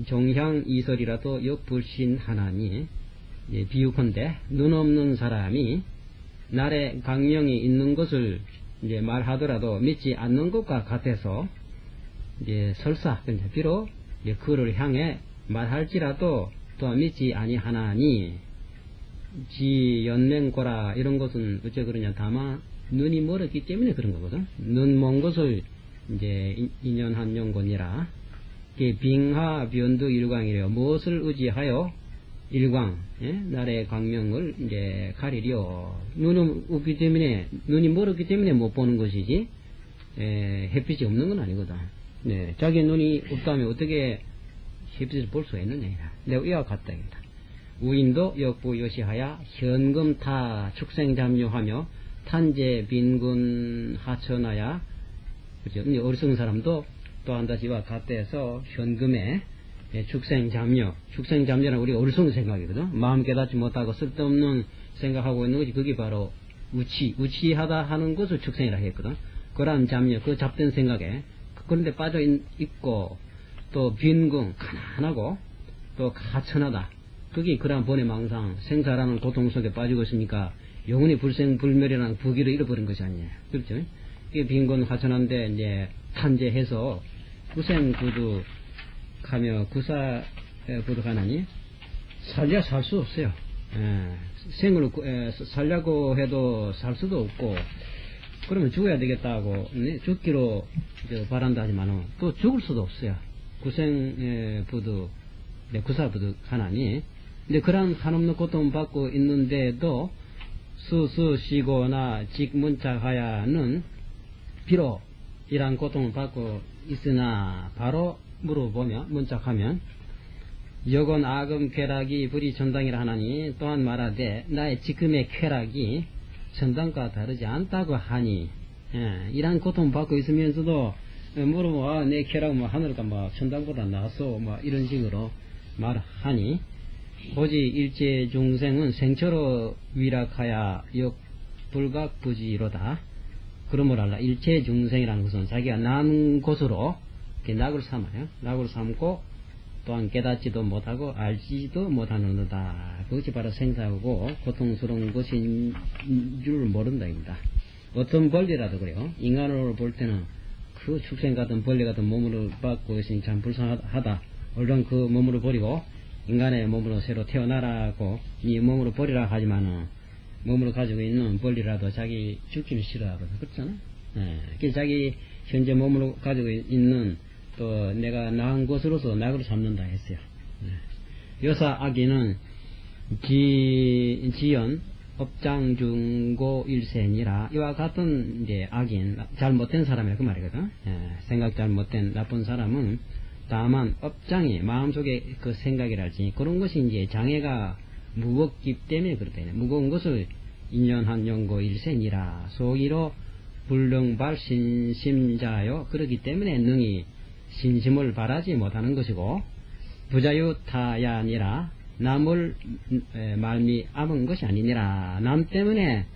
종향 이설이라도 역불신하나니 비유컨대 눈 없는 사람이 날에 강령이 있는 것을 이제 말하더라도 믿지 않는 것과 같아서 설사 비록 그를 향해 말할지라도 또한 믿지 아니하나니 지 연맹고라 이런 것은 어째 그러냐? 다만 눈이 멀었기 때문에 그런 거거든. 눈 먼 것을 이제 인연한 연고니라. 빙하 변두 일광이래요. 무엇을 의지하여 일광 날의 광명을 이제 가리려. 눈은 없기 때문에 눈이 멀었기 때문에 못 보는 것이지 햇빛이 없는 건 아니거든. 자기 눈이 없다면 어떻게 햇빛을 볼 수가 있느냐. 내가 이와 같다. 우인도 역부 요시하야 현금타 축생잠유하며 탄재 빈군 하천하야. 그죠? 어리석은 사람도 또 한 가지 이와 같아서 현금에 축생잠유는 우리 어리석은 생각이거든. 마음 깨닫지 못하고 쓸데없는 생각하고 있는 것이 그게 바로 우치하다 하는 것을 축생이라 했거든. 그런 잠유, 그 잡된 생각에 그런데 빠져 있고 또 빈궁 가난하고 또 하천하다. 그게 그러한 번의 망상 생사라는 고통 속에 빠지고 있으니까 영원히 불생불멸이라는 부기를 잃어버린 것이 아니에요. 그렇죠? 이게 빈곤 하천한데 이제 탄재해서 구생부두 가며 구사부두 가나니 살려 살 수 없어요. 생을 살려고 해도 살 수도 없고 그러면 죽어야 되겠다고 죽기로 바란다 하지만은 또 죽을 수도 없어요. 구생부두 구사부두 가나니 근데 그런 한없는 고통 받고 있는데도 수시고나 직문착하야는 비록 이러한 고통을 받고 있으나 바로 물어보며 문착하면 여건 악음 쾌락이 불이 천당이라 하나니 또한 말하되 나의 지금의 쾌락이 천당과 다르지 않다고 하니 이러한 고통 받고 있으면서도 물어보면 내 쾌락은 뭐 하늘과 뭐 천당보다 나았어 뭐 이런 식으로 말하니 오직 일체 중생은 생처로 위락하야 역불각부지로다. 그러므로 알라 일체 중생이라는 것은 자기가 난 곳으로 낙을 삼아요. 낙을 삼고 또한 깨닫지도 못하고 알지도 못하는다. 그것이 바로 생사하고 고통스러운 것인 줄 모른다입니다. 어떤 벌레라도 그래요. 인간으로 볼 때는 그 축생 같은 벌레 같은 몸으로 받고 있으니 참 불쌍하다. 얼른 그 몸으로 버리고 인간의 몸으로 새로 태어나라고 이 몸으로 버리라 하지만은 몸으로 가지고 있는 벌리라도 자기 죽기는 싫어하거든. 그렇잖아? 그래서 자기 현재 몸으로 가지고 있는 또 내가 나은 것으로서 낙을 삼는다 했어요. 여사 아기는 지연 업장중고 일센이라 이와 같은 이제 악인 잘못된 사람이라 그 말이거든. 생각 잘못된 나쁜 사람은 다만 업장이 마음속에 그 생각이랄지 그런 것이 이제 장애가 무겁기 때문에 그렇다. 무거운 것을 인연한 연고 일센이라 소위로 불능발 신심자요. 그렇기 때문에 능히 신심을 바라지 못하는 것이고 부자유타야 아니라 남을 말미암은 것이 아니니라. 남 때문에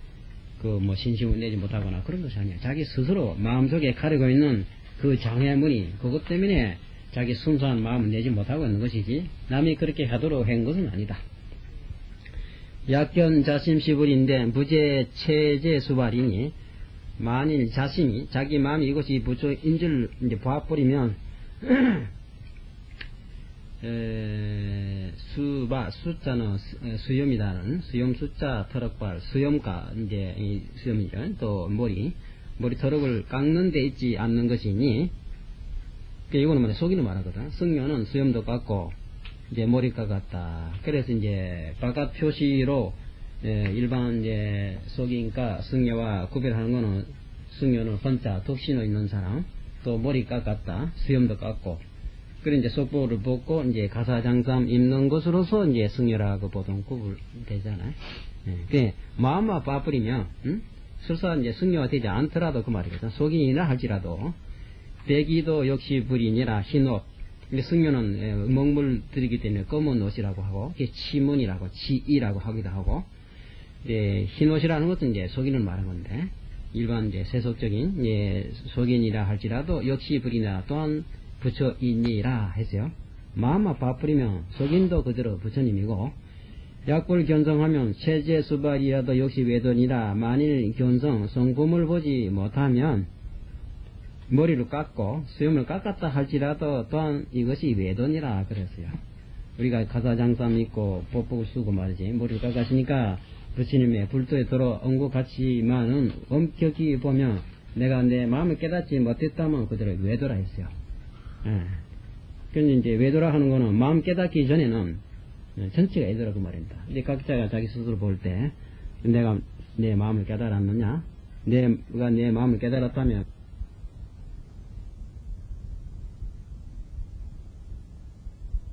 그 뭐 신심을 내지 못하거나 그런 것이 아니야. 자기 스스로 마음속에 가리고 있는 그 장애물이 그것 때문에 자기 순수한 마음을 내지 못하고 있는 것이지 남이 그렇게 하도록 한 것은 아니다. 약견 자심시불인데 무제 체제 수발이니 만일 자심이 자기 마음이 이것이 부처인 줄 이제 봐버리면 숫자는 수염이다는 수염 숫자 터럭발 수염가 이제 이 수염이죠. 또 머리 터럭을 깎는 데 있지 않는 것이니 이거는 뭐 속이는 말하거든. 승려는 수염도 깎고 이제 머리가 같다. 그래서 이제 바깥 표시로 일반 이제 속이니까 승려와 구별하는 거는 승려는 혼자 독신호 있는 사람 또 머리 깎았다 수염도 깎고 그래 이제 속보를 벗고 이제 가사장삼 입는 것으로서 이제 승려라고 보통 구분되잖아요. 그 마음만 빠버리면 설사 이제 승려가 되지 않더라도 그 말이거든. 속인이라 할지라도 배기도 역시 불이니라 흰옷. 승려는 먹물 들이기 때문에 검은 옷이라고 하고 치문이라고 지이라고 하기도 하고 흰옷이라는 것은 이제 속인을 말한 건데 일반 이제 세속적인 속인이라 할지라도 역시 불이나 또한 부처이니라 했어요. 마음만 바쁘리면 속인도 그대로 부처님이고 약불 견성하면 체제 수발이라도 역시 외도니라. 만일 견성 성품을 보지 못하면 머리를 깎고 수염을 깎았다 할지라도 또한 이것이 외도니라 그랬어요. 우리가 가사장삼 입고 법복을 쓰고 말이지 머리를 깎았으니까 부처님의 불도에 들어 온 것 같지만은 엄격히 보면 내가 내 마음을 깨닫지 못했다면 그대로 외도라 했어요. 그런데 이제 외도라 하는 거는 마음 깨닫기 전에는 전체가 외도라 그 말입니다. 이제 각자가 자기 스스로 볼 때 내가 내 마음을 깨달았느냐, 내가 내 마음을 깨달았다면